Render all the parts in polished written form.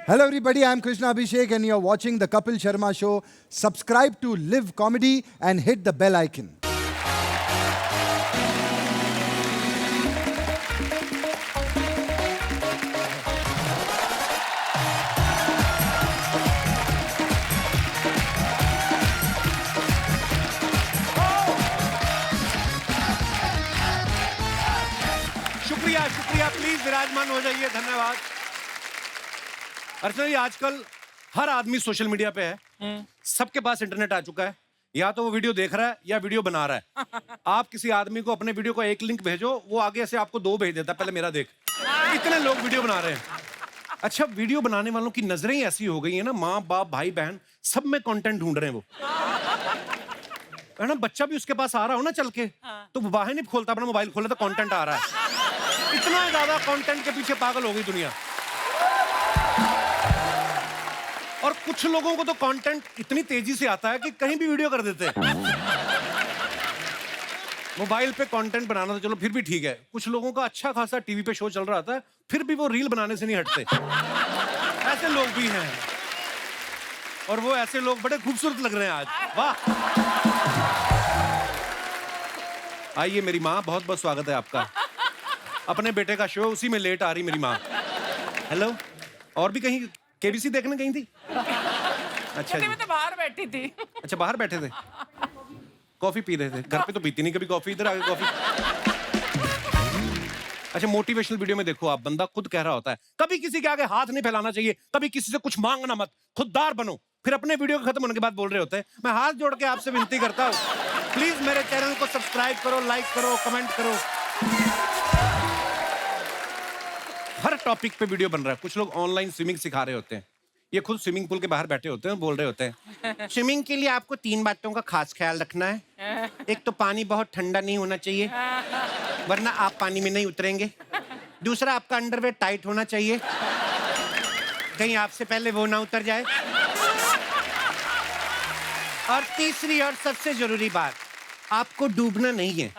Hello everybody, I'm Krishna Abhishek and you're watching the Kapil Sharma Show. Subscribe to Live Comedy and hit the bell icon. शुक्रिया शुक्रिया, please विराजमान हो जाइए, धन्यवाद। अर्चना जी, आजकल हर आदमी सोशल मीडिया पे है, सबके पास इंटरनेट आ चुका है। या तो वो वीडियो देख रहा है या वीडियो बना रहा है। आप किसी आदमी को अपने वीडियो का एक लिंक भेजो, वो आगे से आपको 2 भेज देता है, पहले मेरा देख। इतने लोग वीडियो बना रहे हैं। अच्छा, वीडियो बनाने वालों की नजरें ही ऐसी हो गई है ना, माँ बाप भाई बहन सब में कंटेंट ढूंढ रहे हैं वो, है ना। बच्चा भी उसके पास आ रहा हो ना चल के, तो वो बाहर नहीं खोलता, अपना मोबाइल खोला तो कंटेंट आ रहा है। इतना ज्यादा कंटेंट के पीछे पागल हो गई दुनिया। और कुछ लोगों को तो कंटेंट इतनी तेजी से आता है कि कहीं भी वीडियो कर देते हैं। मोबाइल पे कंटेंट बनाना तो चलो फिर भी ठीक है, कुछ लोगों का अच्छा खासा टीवी पे शो चल रहा था, फिर भी वो रील बनाने से नहीं हटते। ऐसे लोग भी हैं, और वो ऐसे लोग बड़े खूबसूरत लग रहे हैं आज। वाह! आइए मेरी माँ, बहुत बहुत स्वागत है आपका। अपने बेटे का शो, उसी में लेट आ रही मेरी माँ। हेलो। और भी कहीं केबीसी देखने गई थी? अच्छा जी। मैं तो बाहर बैठी थी। अच्छा, बाहर बैठे थे, कॉफी पी रहे थे। घर पे तो पीती नहीं कभी कॉफी, इधर आके कॉफी। अच्छा, मोटिवेशनल वीडियो में देखो आप, बंदा खुद कह रहा होता है कभी किसी के आगे हाथ नहीं फैलाना चाहिए, कभी किसी से कुछ मांगना मत, खुददार बनो। फिर अपने वीडियो खत्म होने के बाद बोल रहे होते हैं मैं हाथ जोड़ के आपसे विनती करता हूँ, प्लीज मेरे चैनल को सब्सक्राइब करो, लाइक करो, कमेंट करो। हर टॉपिक पे वीडियो बन रहा है। कुछ लोग ऑनलाइन स्विमिंग सिखा रहे होते हैं, ये खुद स्विमिंग पूल के बाहर बैठे होते हैं, बोल रहे होते हैं स्विमिंग के लिए आपको 3 बातों का खास ख्याल रखना है। एक तो पानी बहुत ठंडा नहीं होना चाहिए, वरना आप पानी में नहीं उतरेंगे। दूसरा, आपका अंडरवेयर टाइट होना चाहिए, कहीं आपसे पहले वो ना उतर जाए। और तीसरी और सबसे जरूरी बात, आपको डूबना नहीं है।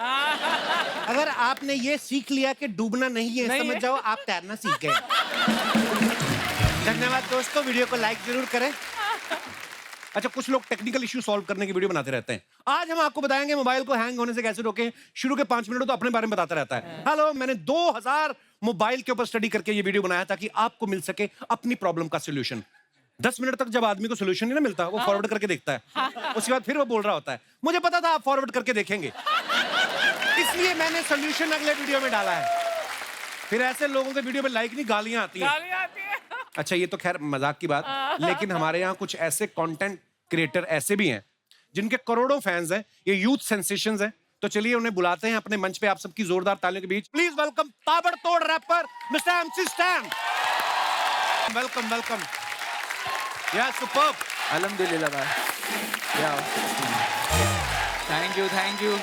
अगर आपने ये सीख लिया कि डूबना नहीं है, समझ जाओ आप तैरना सीख गए। धन्यवाद दोस्तों, वीडियो को लाइक जरूर करें। अच्छा, कुछ लोग टेक्निकल इश्यू सॉल्व करने की वीडियो बनाते रहते हैं। आज हम आपको बताएंगे मोबाइल को हैंग होने से कैसे रोकें। शुरू के 5 मिनट तो अपने बारे में बताता रहता है। हेलो, मैंने 2000 मोबाइल के ऊपर स्टडी करके ये वीडियो बनाया ताकि आपको मिल सके अपनी प्रॉब्लम का सोल्यूशन। 10 मिनट तक जब आदमी को सोल्यूशन नहीं ना मिलता, वो फॉरवर्ड करके देखता है। उसके बाद फिर वो बोल रहा होता है मुझे पता था आप फॉरवर्ड करके देखेंगे, इसलिए मैंने सोल्यूशन अगले वीडियो में डाला है। फिर ऐसे लोगों के वीडियो में लाइक नहीं, गालियां आती हैं। अच्छा, ये तो खैर मजाक की बात, लेकिन हमारे यहाँ कुछ ऐसे कंटेंट क्रिएटर ऐसे भी हैं जिनके करोड़ों फैंस हैं, ये यूथ सेंसेशंस हैं। तो चलिए उन्हें बुलाते हैं अपने मंच पे, आप सबकी जोरदार तालियों के बीच प्लीज वेलकम ताबड़तोड़ rapper mister MC Stan. Welcome welcome. या सुपर्ब। अल्हम्दुलिल्लाह भाई। या थैंक यू।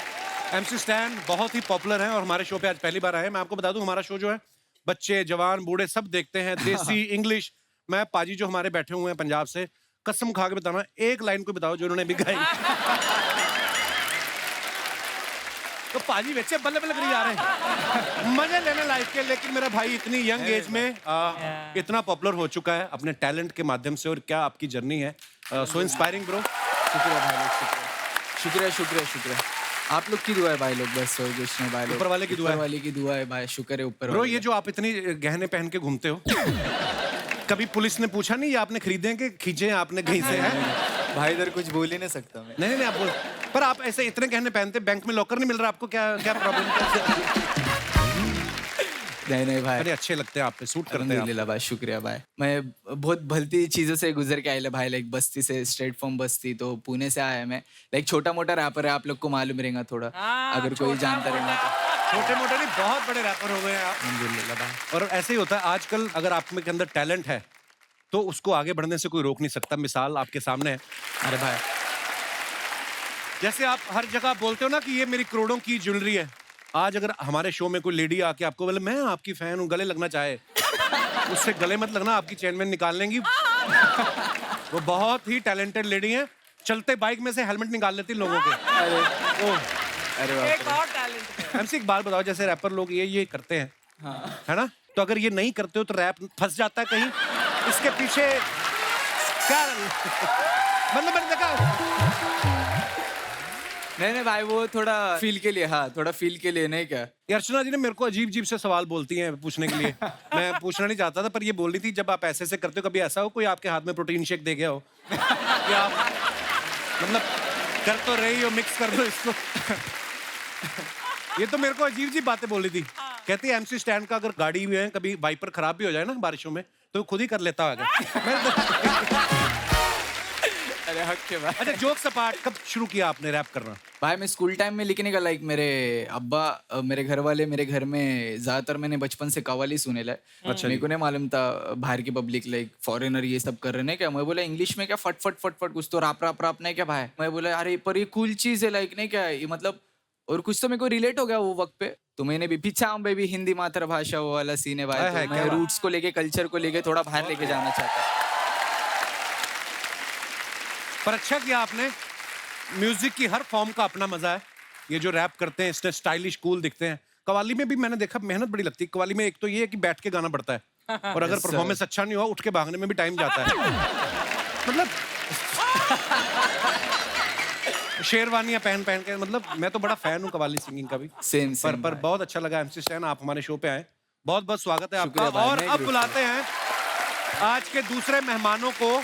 एमसी स्टैन बहुत ही पॉपुलर हैं और हमारे शो पे आज पहली बार आए हैं। मैं आपको बता दूं, हमारा शो जो है बच्चे जवान बूढ़े सब देखते हैं, देसी इंग्लिश। मैं पाजी जो हमारे बैठे हुए हैं पंजाब से, कसम खा के बताना, एक लाइन को बताओ जो उन्होंने भी गाई। तो पाजी बच्चे बल्ले बल्ले करी जा रहे हैं, मजे लेने लाइफ के। लेकिन मेरा भाई इतनी यंग एज में इतना पॉपुलर हो चुका है अपने टैलेंट के माध्यम से, और क्या आपकी जर्नी है, सो इंस्पायरिंग ब्रो। शुक्रिया भाई लोग, शुक्रिया। आप लोग की दुआ है भाई लोग, बस और कुछ नहीं भाई लोग। ऊपर वाले की दुआ है। ऊपर वाले की दुआ है भाई, शुक्र है ऊपर ब्रो। वाले ये जो आप इतनी गहने पहन के घूमते हो, कभी पुलिस ने पूछा नहीं ये आपने खरीदे हैं कि खींचे हैं आपने कहीं से? है भाई, इधर कुछ बोल ही नहीं सकता मैं। नहीं आप बोल, पर आप ऐसे इतने गहने पहनते, बैंक में लॉकर नहीं मिल रहा आपको, क्या प्रॉब्लम? नहीं भाई, अरे अच्छे लगते हैं आप पे, सूट करते हैं आप। अल्हम्दुलिल्लाह भाई, शुक्रिया भाई। मैं बहुत भलती चीज़ों से गुजर के आया भाई, लाइक बस्ती से, स्ट्रेट फ्रॉम बस्ती, तो पुणे से आया मैं। लाइक छोटा मोटा रैपर है, आप लोग को मालूम रहेगा थोड़ा, अगर कोई जानता रहेगा तो। छोटे मोटे नहीं, बहुत बड़े रैपर हो गए हैं आप। अल्हम्दुलिल्लाह भाई। और ऐसे ही होता है आजकल, अगर आप में के अंदर टैलेंट है तो उसको आगे बढ़ने से कोई रोक नहीं सकता। मिसाल आपके सामने है। अरे भाई, जैसे आप हर जगह बोलते हो ना कि ये मेरी करोड़ों की ज्वेलरी है, आज अगर हमारे शो में कोई लेडी आके आपको बोले मैं आपकी फैन हूँ, गले लगना चाहे, उससे गले मत लगना, आपकी चेन में निकाल लेंगी। वो बहुत ही टैलेंटेड लेडी है, चलते बाइक में से हेलमेट निकाल लेती लोगों के। अरे बाप एक और टैलेंट है। एमसी एक बात बताओ, जैसे रैपर लोग ये करते हैं, हाँ। है ना, तो अगर ये नहीं करते हो तो रैप फंस जाता है कहीं? इसके पीछे क्या मतलब मैंने देखा नहीं भाई, वो थोड़ा फील के लिए, हाँ थोड़ा फील के लिए, नहीं क्या। ये अर्चना जी ने मेरे को अजीब अजीब से सवाल बोलती हैं पूछने के लिए। मैं पूछना नहीं चाहता था, पर ये बोल रही थी जब आप ऐसे से करते हो, कभी ऐसा हो कोई आपके हाथ में प्रोटीन शेक दे गया हो कि आप मतलब कर तो रही हो, मिक्स कर दो इसको। ये तो मेरे को अजीब अजीब बातें बोल रही थी। कहती है MC स्टैंड का अगर गाड़ी भी है कभी वाइपर खराब भी हो जाए ना बारिशों में तो खुद ही कर लेता होगा। अरे हक के भाई। अच्छा, जोक सपाट कब शुरू किया आपने रैप करना? भाई मैं स्कूल टाइम में लिखने का, लाइक मेरे अब्बा, मेरे घर वाले मेरे घर में ज्यादातर मैंने बचपन से कव्वाली सुने ला। अच्छा, मेरे को नहीं मालूम था बाहर की पब्लिक लाइक फॉरेनर ये सब कर रहे हैं क्या। मैं बोला इंग्लिश में क्या फट फट फट फट कुछ तो राप राप राप नहीं क्या भाई। मैं बोला अरे पर ये कूल चीज है लाइक नहीं क्या ये मतलब, और कुछ तो मेरे को रिलेट हो गया वो वक्त पे। तो मैंने भी पीछा बेबी हिंदी मातृभाषा वो वाला सीन है भाई। तो मैं रूट्स को लेके, कल्चर को लेके थोड़ा बाहर लेके जाना चाहता। पर अच्छा किया आपने। म्यूजिक की हर फॉर्म का अपना मजा है। ये जो रैप करते हैं इससे स्टाइलिश कूल दिखते हैं। कव्वाली में भी मैंने देखा मेहनत बड़ी लगती है। कव्वाली में एक तो ये है कि बैठ के गाना पड़ता है, और अगर परफॉर्मेंस अच्छा नहीं हुआ उठ के भागने में भी टाइम जाता है। मतलब शेरवानियां पहन पहन के, मतलब मैं तो बड़ा फैन हूँ कव्वाली सिंगिंग का भी। सेम पर बहुत अच्छा लगा MC स्टैन आप हमारे शो पे आए, बहुत बहुत स्वागत है आपका। भाई, और अब बुलाते हैं आज के दूसरे मेहमानों को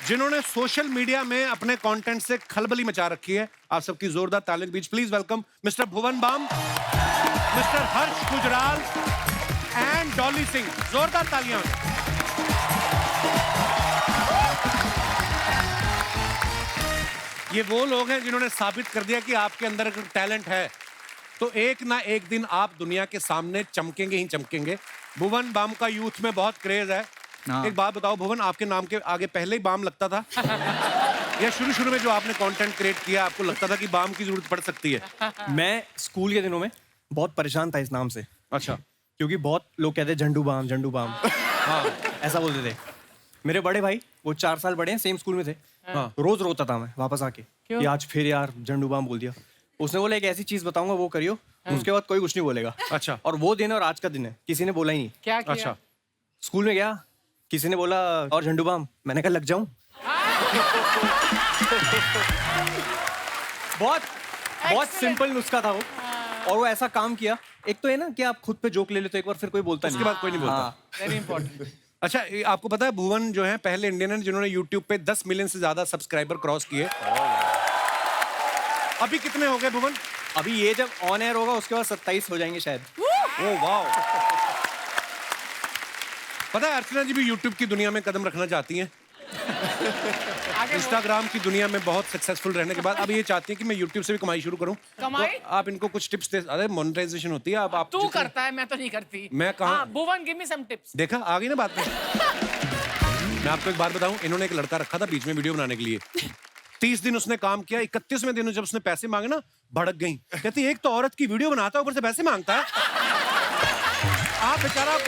जिन्होंने सोशल मीडिया में अपने कंटेंट से खलबली मचा रखी है। आप सबकी जोरदार तालियों के बीच please welcome mister Bhuvan Bam, mister Harsh Gujral and Dolly Singh. जोरदार तालियां। ये वो लोग हैं जिन्होंने साबित कर दिया कि आपके अंदर अगर टैलेंट है तो एक ना एक दिन आप दुनिया के सामने चमकेंगे ही चमकेंगे। भुवन बाम का यूथ में बहुत क्रेज है। एक बात बताओ भुवन, आपके नाम के आगे पहले ही बाम लगता था या शुरू में जो आपने कंटेंट क्रिएट किया आपको लगता था कि बाम की जरूरत पड़ सकती है? मैं स्कूल के दिनों में बहुत परेशान था इस नाम से। अच्छा। क्योंकि बहुत लोग कहते हैं झंडू बाम। हाँ, ऐसा बोलते थे। मेरे बड़े भाई वो 4 साल बड़े हैं, सेम स्कूल में थे। हाँ। रोज रोता था मैं वापस आके कि आज फिर यार झंडू बाम बोल दिया। उसने बोला एक ऐसी चीज बताऊंगा वो करियो, उसके बाद कोई कुछ नहीं बोलेगा। अच्छा। और वो दिन और आज का दिन है, किसी ने बोला ही नहीं। क्या किया? अच्छा। स्कूल में गया, किसी ने बोला और झंडू बाम, मैंने कहा लग जाऊं। बहुत सिंपल नुस्खा था वो, और वो ऐसा काम किया। एक तो है ना कि आप खुद पे जोक ले लेते हो एक बार, फिर कोई बोलता नहीं, उसके बाद कोई नहीं बोलता। हाँ। Very important. अच्छा, आपको पता है भुवन जो है पहले इंडियन है जिन्होंने YouTube पे 10 मिलियन से ज्यादा सब्सक्राइबर क्रॉस किए। अभी कितने हो गए भुवन? अभी ये जब ऑन एयर होगा उसके बाद 27 हो जाएंगे शायद। ओह वाह। पता है अर्चना जी भी YouTube की दुनिया में कदम रखना चाहती हैं। इंस्टाग्राम की दुनिया में बहुत सक्सेसफुल रहने के बाद अब ये चाहती हैं कि मैं YouTube से भी कमाई शुरू करूं। कमाई? तो आप इनको कुछ टिप्स दे। अरे मोनेटाइजेशन होती है। अब आप तू करता है, मैं तो नहीं करती। मैं कहाँ? भुवन गिव मी सम टिप्स। देखा आ गई ना बात में। मैं आपको एक बात बताऊं, इन्होंने एक लड़का रखा था बीच में वीडियो बनाने के लिए। 30 दिन उसने काम किया, 31वें दिन जब उसने पैसे मांगे ना भड़क गई। कहती एक तो औरत की वीडियो बनाता है ऊपर से पैसे मांगता है। आप बेचारा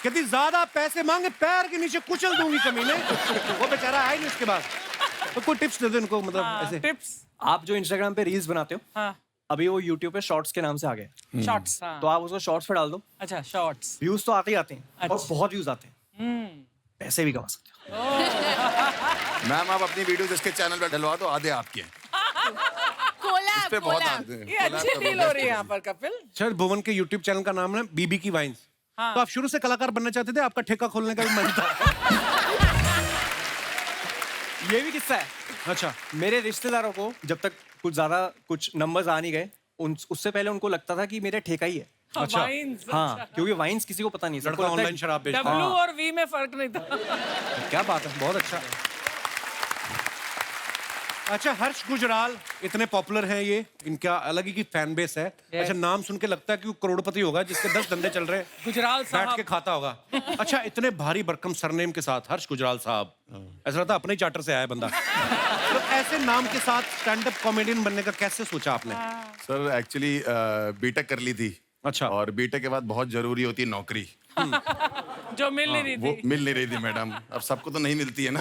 कहती ज्यादा पैसे मांगे पैर के नीचे कुचल दूंगी कमीने। वो बेचारा आया नहीं उसके बाद। तो कोई टिप्स दे दो इनको, मतलब ऐसे टिप्स। आप जो इंस्टाग्राम पे रील्स बनाते हो, हाँ। अभी वो यूट्यूब पे शॉर्ट्स के नाम से आ गए। शॉर्ट्स। तो आप उसको शॉर्ट्स पे डाल दो, अच्छा शॉर्ट्स। व्यूज तो आते ही आते हैं, और अच्छा। बहुत व्यूज आते हैं, पैसे भी कमा सकते हो। मैम आप अपनी वीडियो जिसके चैनल पे डलवा दो, आधे आपके हैं। इस पे बहुत आते हैं। ये अच्छी डील हो रही है यहाँ पर कपिल। सर भुवन के YouTube चैनल का नाम है बीबी की वाइन्स। हाँ। तो आप शुरू से कलाकार बनना चाहते थे? आपका ठेका खोलने का भी मन था? ये भी किस्सा है। अच्छा। मेरे रिश्तेदारों को जब तक कुछ नंबर्स आ नहीं गए, उससे पहले उनको लगता था कि मेरे ठेका ही है। अच्छा। वाइन्स। हाँ, क्योंकि वाइन्स किसी को पता नहीं। सबको लड़का लगता है ऑनलाइन शराब बेचता W है। और V में फर्क नहीं था। क्या बात है, बहुत अच्छा। अच्छा, हर्ष गुजराल इतने पॉपुलर हैं, ये इनका अलग ही की फैन बेस है। अच्छा, नाम सुन के लगता है कि वो करोड़पति होगा जिसके 10 धंधे चल रहे हैं, गुजराल बैठ के साहब। खाता होगा। अच्छा, इतने भारी भरकम सरनेम के साथ हर्ष गुजराल साहब, ऐसा लगता है अपने ही चार्टर से आया बंदा। तो ऐसे नाम के साथ स्टैंड अप कॉमेडियन बनने का कैसे सोचा आपने? सर एक्चुअली बीटेक कर ली थी। अच्छा। और बीटेक के बाद बहुत जरूरी होती है नौकरी। जो मिल नहीं रही वो थी। मिल नहीं रही थी मैडम। अब सबको तो नहीं मिलती है ना।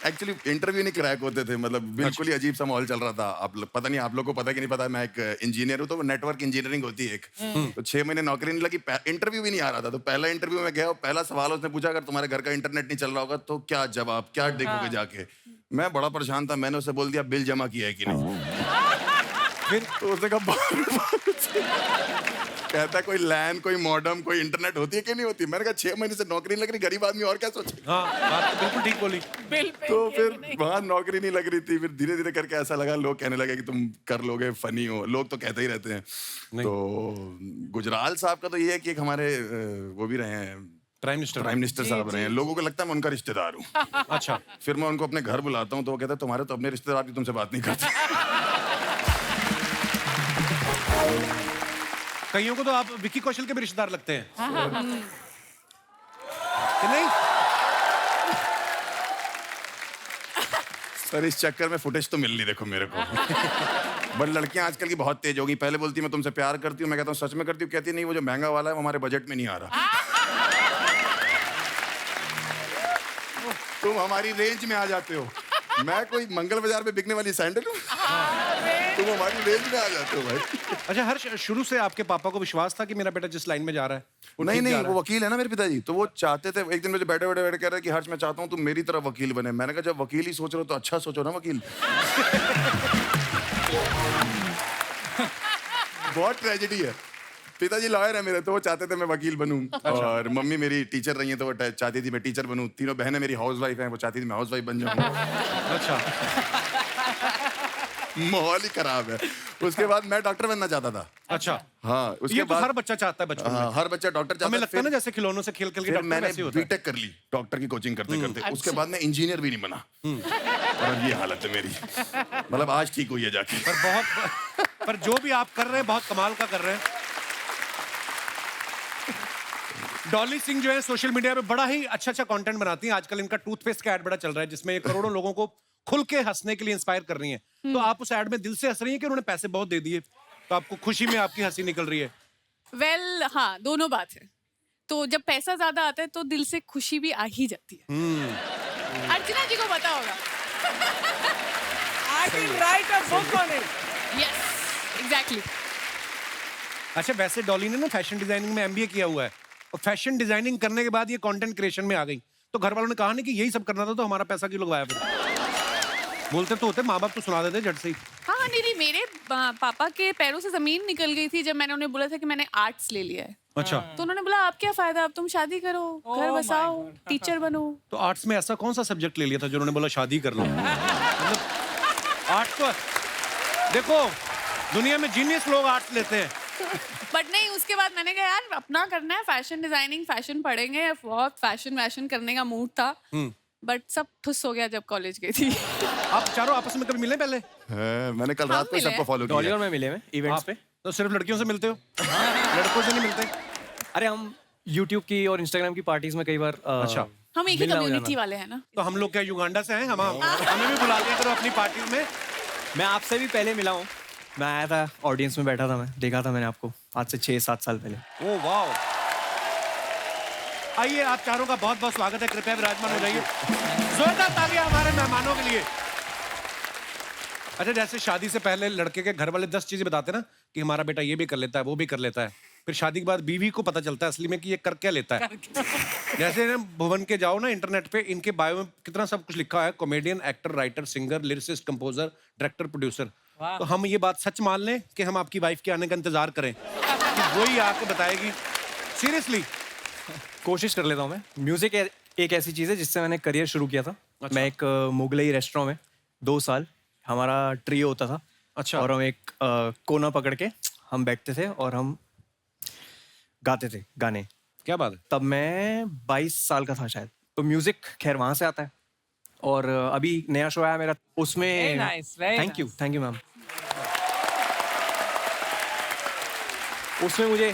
एक्चुअली इंटरव्यू नहीं क्रैक होते थे, मतलब बिल्कुल ही अजीब सा माहौल चल रहा था। पता नहीं आप लोग को पता कि नहीं पता, मैं एक इंजीनियर हूँ, तो नेटवर्क इंजीनियरिंग होती है एक। तो 6 महीने नौकरी नहीं लगी, इंटरव्यू भी नहीं आ रहा था। तो पहला इंटरव्यू में गया, पहला सवाल उसने पूछा, अगर तुम्हारे घर का इंटरनेट नहीं चल रहा होगा तो क्या जवाब, क्या देखोगे जाके? मैं बड़ा परेशान था, मैंने उसे बोल दिया बिल जमा किया है कि नहीं। फिर तो उसने कहा कहता कोई लैन, कोई मॉडम, कोई इंटरनेट होती है कि नहीं होती? मैंने कहा 6 महीने से नौकरी नहीं लग रही, गरीब आदमी और क्या सोचे। हाँ, बात तो बिल्कुल ठीक बोली। बिल पे तो फिर वहां नौकरी नहीं लग रही थी, फिर धीरे धीरे करके ऐसा लगा, लोग कहने लगे कि तुम कर लोगे, फनी हो, लोग तो कहते ही रहते हैं। तो गुजराल साहब का तो ये है कि एक हमारे वो भी रहे हैं, प्राइम मिनिस्टर साहब रहे हैं। लोगों को लगता है मैं उनका रिश्तेदार हूँ। अच्छा, फिर मैं उनको अपने घर बुलाता हूँ तो वो कहते हैं तुम्हारे तो अपने रिश्तेदार भी तुमसे बात नहीं करते। कईयों को तो आप विक्की कौशल के भी रिश्तेदार लगते हैं कि नहीं? सर इस चक्कर में फुटेज तो मिल नहीं, देखो मेरे को। बट लड़कियां आजकल की बहुत तेज हो गई। पहले बोलती मैं तुमसे प्यार करती हूँ, मैं कहता हूँ सच में करती हूँ, कहती नहीं वो जो महंगा वाला है वो हमारे बजट में नहीं आ रहा। तुम हमारी रेंज में आ जाते हो। मैं कोई मंगल बाजार में बिकने वाली सैंडल हूँ, तुम हमारी रेंज में आ जाते हो भाई। अच्छा, हर्ष, शुरू से आपके पापा को विश्वास था कि मेरा बेटा जिस लाइन में जा रहा है वो ठीक जा नहीं, रहा है? वो वकील है ना मेरे पिताजी, तो वो चाहते थे। एक दिन मुझे बैठे कह रहे कि हर्ष मैं चाहता हूँ तुम मेरी तरह वकील बने। मैंने कहा जब वकील ही सोच रहे हो तो अच्छा सोचो ना वकील। बहुत ट्रेजेडी है। पिताजी लॉयर है मेरे, तो वो चाहते थे मैं वकील बनूं। और मम्मी मेरी टीचर रही है, तो वो चाहती थी मैं टीचर बनूं। तीनों बहनें मेरी हाउसवाइफ हैं, वो चाहती थी मैं हाउसवाइफ बन जाऊं। अच्छा, माहौल ही खराब है। उसके बाद मैं डॉक्टर बनना चाहता था। अच्छा। हाँ, उसके ये तो बाद हर बच्चा चाहता है बचपन में। हाँ, हर बच्चा डॉक्टर चाहता हमें है। लगता है ना जैसे खिलौनों से खेल खेल के फिर डॉक्टर मैंने वैसे ही होता है। बीटेक कर ली डॉक्टर की कोचिंग करते करते। उसके बाद मैं इंजीनियर भी नहीं बना, और अब ये हालत है मेरी। मतलब आज ठीक हुई है जाके। पर जो भी आप कर रहे हैं बहुत कमाल का कर रहे हैं। डॉली सिंह जो है सोशल मीडिया पे बड़ा ही अच्छा कंटेंट बनाती हैं। आजकल इनका टूथपेस्ट का ऐड बड़ा चल रहा है जिसमें ये करोड़ों लोगों को खुल के हंसने के लिए इंस्पायर कर रही हैं। तो आप उस ऐड में दिल से हंस रही हैं कि उन्होंने पैसे बहुत दे दिए तो आपको खुशी में आपकी हंसी निकल रही है? वेल हाँ, दोनों बात है। तो जब पैसा ज्यादा आता है तो दिल से खुशी भी आ ही जाती है। अर्चना जी को पता होगा। I can write a book on it. Yes, exactly. अच्छा, वैसे डॉली ने ना फैशन डिजाइनिंग में एमबीए किया हुआ है, और फैशन डिजाइनिंग करने के बाद ये कंटेंट क्रिएशन में आ गई। तो घर वालों ने कहा नहीं कि यही सब करना था तो हमारा पैसा क्यों लगवाया? फिर बोलते तो होते, माँ बाप तो सुना देते झट से ही। हाँ, नहीं, मेरे पापा के पैरों से जमीन निकल गई थी जब मैंने उन्हें बोला था कि मैंने आर्ट्स ले लिया है। अच्छा, तो उन्होंने बोला आप क्या फायदा, अब तुम शादी करो, घर my बसाओ, God. टीचर बनो। तो आर्ट्स में ऐसा कौन सा सब्जेक्ट ले लिया था जो उन्होंने बोला शादी कर लो? मतलब आर्ट्स तो देखो, दुनिया में जीनियस लोग आर्ट्स लेते हैं। बट नहीं, उसके बाद मैंने कहा यार अपना करना है, फैशन डिजाइनिंग, फैशन पढ़ेंगे। बहुत फैशन करने का मूड था, बट सब ठुस हो गया जब कॉलेज गई थी। आप चारों आपस में कभी मिले पहले? मैंने कल रात को मिले सबको फॉलो डॉली किया। और मैं मिले हैं इवेंट्स आप पे। तो सिर्फ लड़कियों से मिलते हो? लड़कों से नहीं मिलते? अरे हम यूट्यूब की और इंस्टाग्राम की पार्टीज में कई बार अच्छा। हम एक ही मिलना हो कम्युनिटी जाना। वाले हैं ना। तो हम लोग क्या युगांडा से हैं? हमें भी बुला लिया करो अपनी पार्टी में। मैं आपसे भी पहले मिला हूँ। मैं आया था, ऑडियंस में बैठा था, मैं देखा था मैंने आपको आज से 6-7 साल पहले। Oh wow! आइए, आप चारों का बहुत बहुत स्वागत है। कृपया विराजमान हो जाइए। जोरदार तालियां हमारे मेहमानों के लिए। अच्छा, जैसे शादी से पहले लड़के के घर वाले 10 चीजें बताते ना कि हमारा बेटा ये भी कर लेता है, वो भी कर लेता है। फिर शादी के बाद बीवी को पता चलता है असली में कि ये कर क्या लेता है। जैसे ना भुवन के जाओ ना इंटरनेट पे, इनके बायो में कितना सब कुछ लिखा है: comedian, actor, writer, singer, lyricist, composer, director, producer. तो हम ये बात सच मान लें कि हम आपकी वाइफ के आने का इंतजार करें कि वही आके बताएगी? सीरियसली कोशिश कर लेता हूँ मैं। म्यूजिक एक ऐसी चीज़ है जिससे मैंने करियर शुरू किया था। अच्छा। मैं एक मुगलई रेस्टोरेंट में 2 साल हमारा ट्रियो होता था। अच्छा। और हम एक कोना पकड़ के हम बैठते थे और हम गाते थे गाने। क्या बात है। तब मैं 22 साल का था शायद। तो म्यूजिक खैर वहां से आता है। और अभी नया शो आया मेरा, उसमें Very nice, very thank you ma'am. उसमें मुझे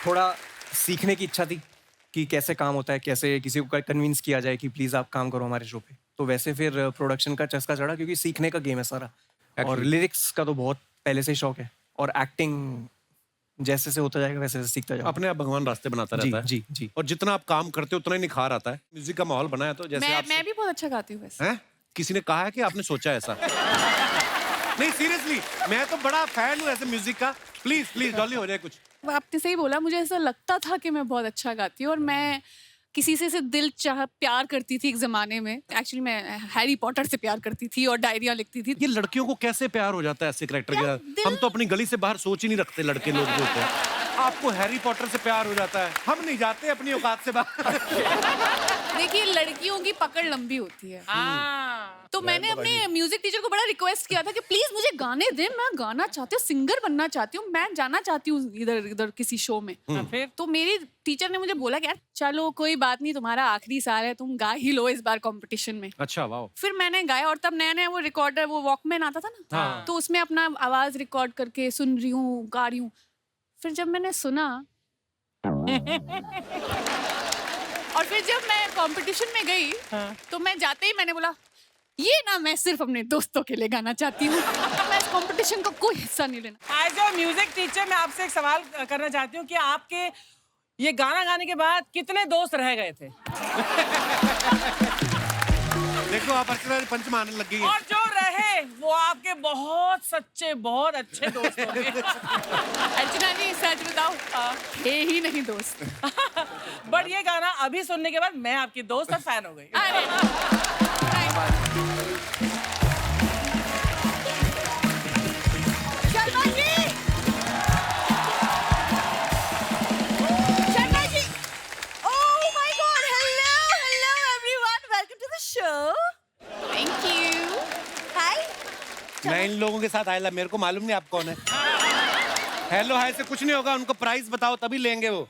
थोड़ा सीखने की इच्छा थी कि कैसे काम होता है, कैसे किसी को कन्विंस किया जाए कि प्लीज आप काम करो हमारे शो पे। तो वैसे फिर प्रोडक्शन का चस्का चढ़ा क्योंकि सीखने का गेम है सारा। और लिरिक्स का तो बहुत पहले से ही शौक है, और एक्टिंग जैसे से होता जाएगा वैसे वैसे सीखता जाएगा। अपने आप भगवान रास्ते बनाता जी, रहता है। जी। और जितना आप काम करते हो उतना ही निखार आता है। म्यूजिक का माहौल बना है तो जैसे आप मैं भी बहुत अच्छा गाती हूँ वैसे। हैं? किसी ने कहा है कि आपने सोचा ऐसा? नहीं सीरियसली, मैं तो बड़ा फैन हूँ ऐसे म्यूजिक का। प्लीज प्लीज डॉली, हो जाए कुछ। आपने सही बोला, मुझे ऐसा लगता था कि मैं बहुत अच्छा गाती हूँ और मैं किसी से दिल चाह प्यार करती थी एक जमाने में। एक्चुअली मैं हैरी पॉटर से प्यार करती थी और डायरियां लिखती थी। ये लड़कियों को कैसे प्यार हो जाता है ऐसे कैरेक्टर के साथ? हम तो अपनी गली से बाहर सोच ही नहीं रखते लड़के लोग जो होते हैं। आपको हैरी पॉटर से प्यार हो जाता है, हम नहीं जाते अपनी औकात से बाहर। देखिए, लड़कियों की पकड़ लंबी होती है। हाँ। तो मैंने अपने म्यूजिक टीचर को बड़ा रिक्वेस्ट किया था कि प्लीज मुझे गाने दे, मैं गाना चाहती हूँ, सिंगर बनना चाहती हूँ, मैं जाना चाहती हूँ इधर इधर किसी शो में। फिर तो मेरी टीचर ने मुझे बोला कि यार चलो कोई बात नहीं, तुम्हारा आखिरी साल है, तुम गा ही लो इस बार कंपटीशन में। अच्छा वाह। फिर मैंने गाया और तब नया नया वो रिकॉर्डर, वो वॉकमैन आता था ना, तो उसमें अपना आवाज रिकॉर्ड करके सुन रही हूँ, गा रही हूँ। फिर जब मैंने सुना और फिर जब मैं कंपटीशन में गई तो मैं जाते ही मैंने बोला ये ना मैं सिर्फ अपने दोस्तों के लिए गाना चाहती हूँ, मैं इस कंपटीशन का कोई हिस्सा नहीं लेना। एज अ म्यूजिक टीचर मैं आपसे एक सवाल करना चाहती हूँ कि आपके ये गाना गाने के बाद कितने दोस्त रह गए थे? देखो आप अर्चना पंच मारने लग गई है। और जो रहे वो आपके बहुत सच्चे, बहुत अच्छे दोस्त होंगे। अर्चना जी सच बताओ, थे ही नहीं दोस्त। बट ये गाना अभी सुनने के बाद मैं आपकी दोस्त और फैन हो गई। अरे Sharma ji, Sharma ji, oh my God, hello everyone, welcome to the show. Thank you. Hi. मैं इन लोगों के साथ आया, मेरे को मालूम नहीं आप कौन है। हेलो हाय से कुछ नहीं होगा, उनको प्राइस बताओ तभी लेंगे वो।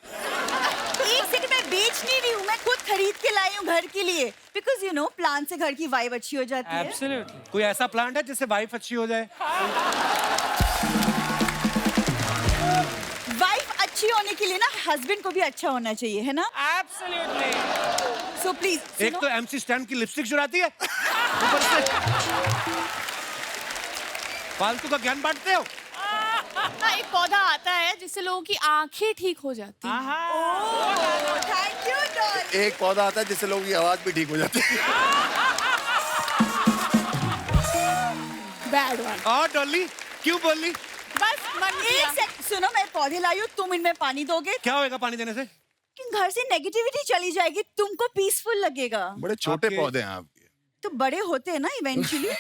एक सेकंड, मैं बेच नहीं रही हूँ, मैं खुद खरीद के लाई हूँ घर के लिए, बिकॉज यू नो प्लांट से घर की वाइब अच्छी हो जाती है। एब्सोल्युटली। कोई ऐसा प्लांट है जिससे वाइफ अच्छी हो जाए? वाइफ अच्छी होने के लिए ना हस्बैंड को भी अच्छा होना चाहिए, है ना? एब्सोल्युटली। सो प्लीज एक तो एमसी स्टैंड की लिपस्टिक चुराती है, ऊपर से फालतू का ज्ञान बांटते हो। एक पौधा आता है जिससे लोगों की आंखें ठीक हो जाती हैं। Thank you doll. एक पौधा आता है जिससे लोगों की आवाज भी ठीक हो जाती है। Bad one. और डॉली क्यों बोली? बस मन एक किया। सेकंड सुनो, मैं पौधे लाई हूँ, तुम इनमें पानी दोगे? क्या होएगा पानी देने से? कि घर से नेगेटिविटी चली जाएगी, तुमको पीसफुल लगेगा। बड़े छोटे आपके- पौधे हैं आपके। तो बड़े होते हैं ना इवेंचुअली।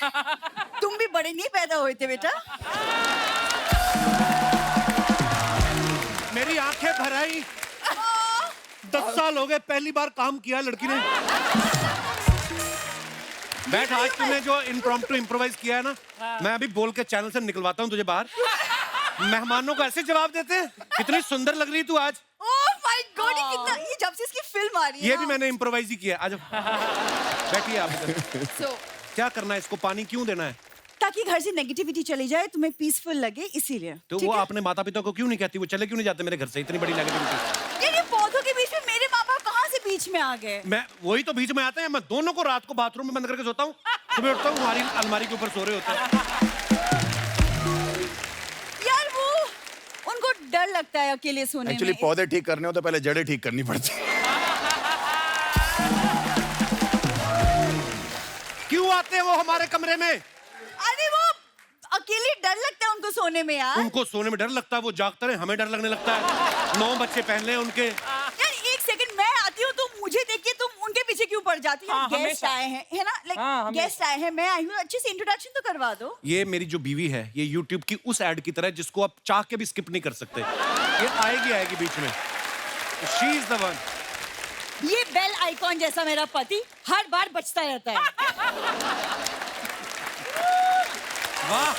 तुम भी बड़े नहीं पैदा हुए थे बेटा। मेरी आंखें भर आई। 10 साल हो गए, पहली बार काम किया लड़की ने। बैठ, आज तूने जो इम्प्रॉम्प्टू इम्प्रोवाइज किया है ना, मैं अभी बोल के चैनल से निकलवाता हूँ तुझे बाहर। मेहमानों को ऐसे जवाब देते हैं। कितनी सुंदर लग रही तू आज। ओह माय गॉड, ये कितना, ये जब से इसकी फिल्म आ रही है ये ना। भी मैंने इम्प्रोवाइज ही किया। आज बैठिए आप इधर। So, क्या करना है इसको? पानी क्यों देना है? ताकि घर से नेगेटिविटी चली जाए, तुम्हें पीसफुल लगे, इसीलिए। तो ठीक वो है? अपने माता पिता को क्यों नहीं कहती? वो चले क्यों नहीं जाते मेरे घर से? इतनी बड़ी नेगेटिविटी। ये पौधों के बीच में मेरे माँ बाप कहाँ से बीच में आ गए? मैं वही तो बीच में आते हैं। मैं दोनों को रात को बाथरूम में बंद करके सोता हूँ, सुबह उठता हूँ हमारी अलमारी के ऊपर सो रहे होते हैं। यार वो उनको डर लगता है अकेले सोने एक्चुअली में। पौधे ठीक करने हो तो पहले जड़ें ठीक करनी पड़ती है। क्यों आते हैं वो हमारे कमरे में? अरे वो अकेले डर लगता है उनको सोने में यार। उनको सोने में डर लगता है, वो जागते रहे, हमें डर लगने लगता है। 9 बच्चे पहले उनके। यार एक सेकंड, मैं आती हूँ तो मुझे देख के तुम उनके पीछे क्यों पड़ जाती है? हाँ, गेस्ट हमेशा। आए हैं, है ना? हाँ, लाइक हमेशा। गेस्ट आए हैं, मैं आई हूँ, अच्छे से इंट्रोडक्शन तो करवा दो। ये मेरी जो बीवी है, ये YouTube की उस एड की तरह जिसको आप चाह के भी स्किप नहीं कर सकते। ये आएगी बीच में। She is the one. ये बेल आइकॉन जैसा मेरा पति हर बार बचता रहता है। वाह,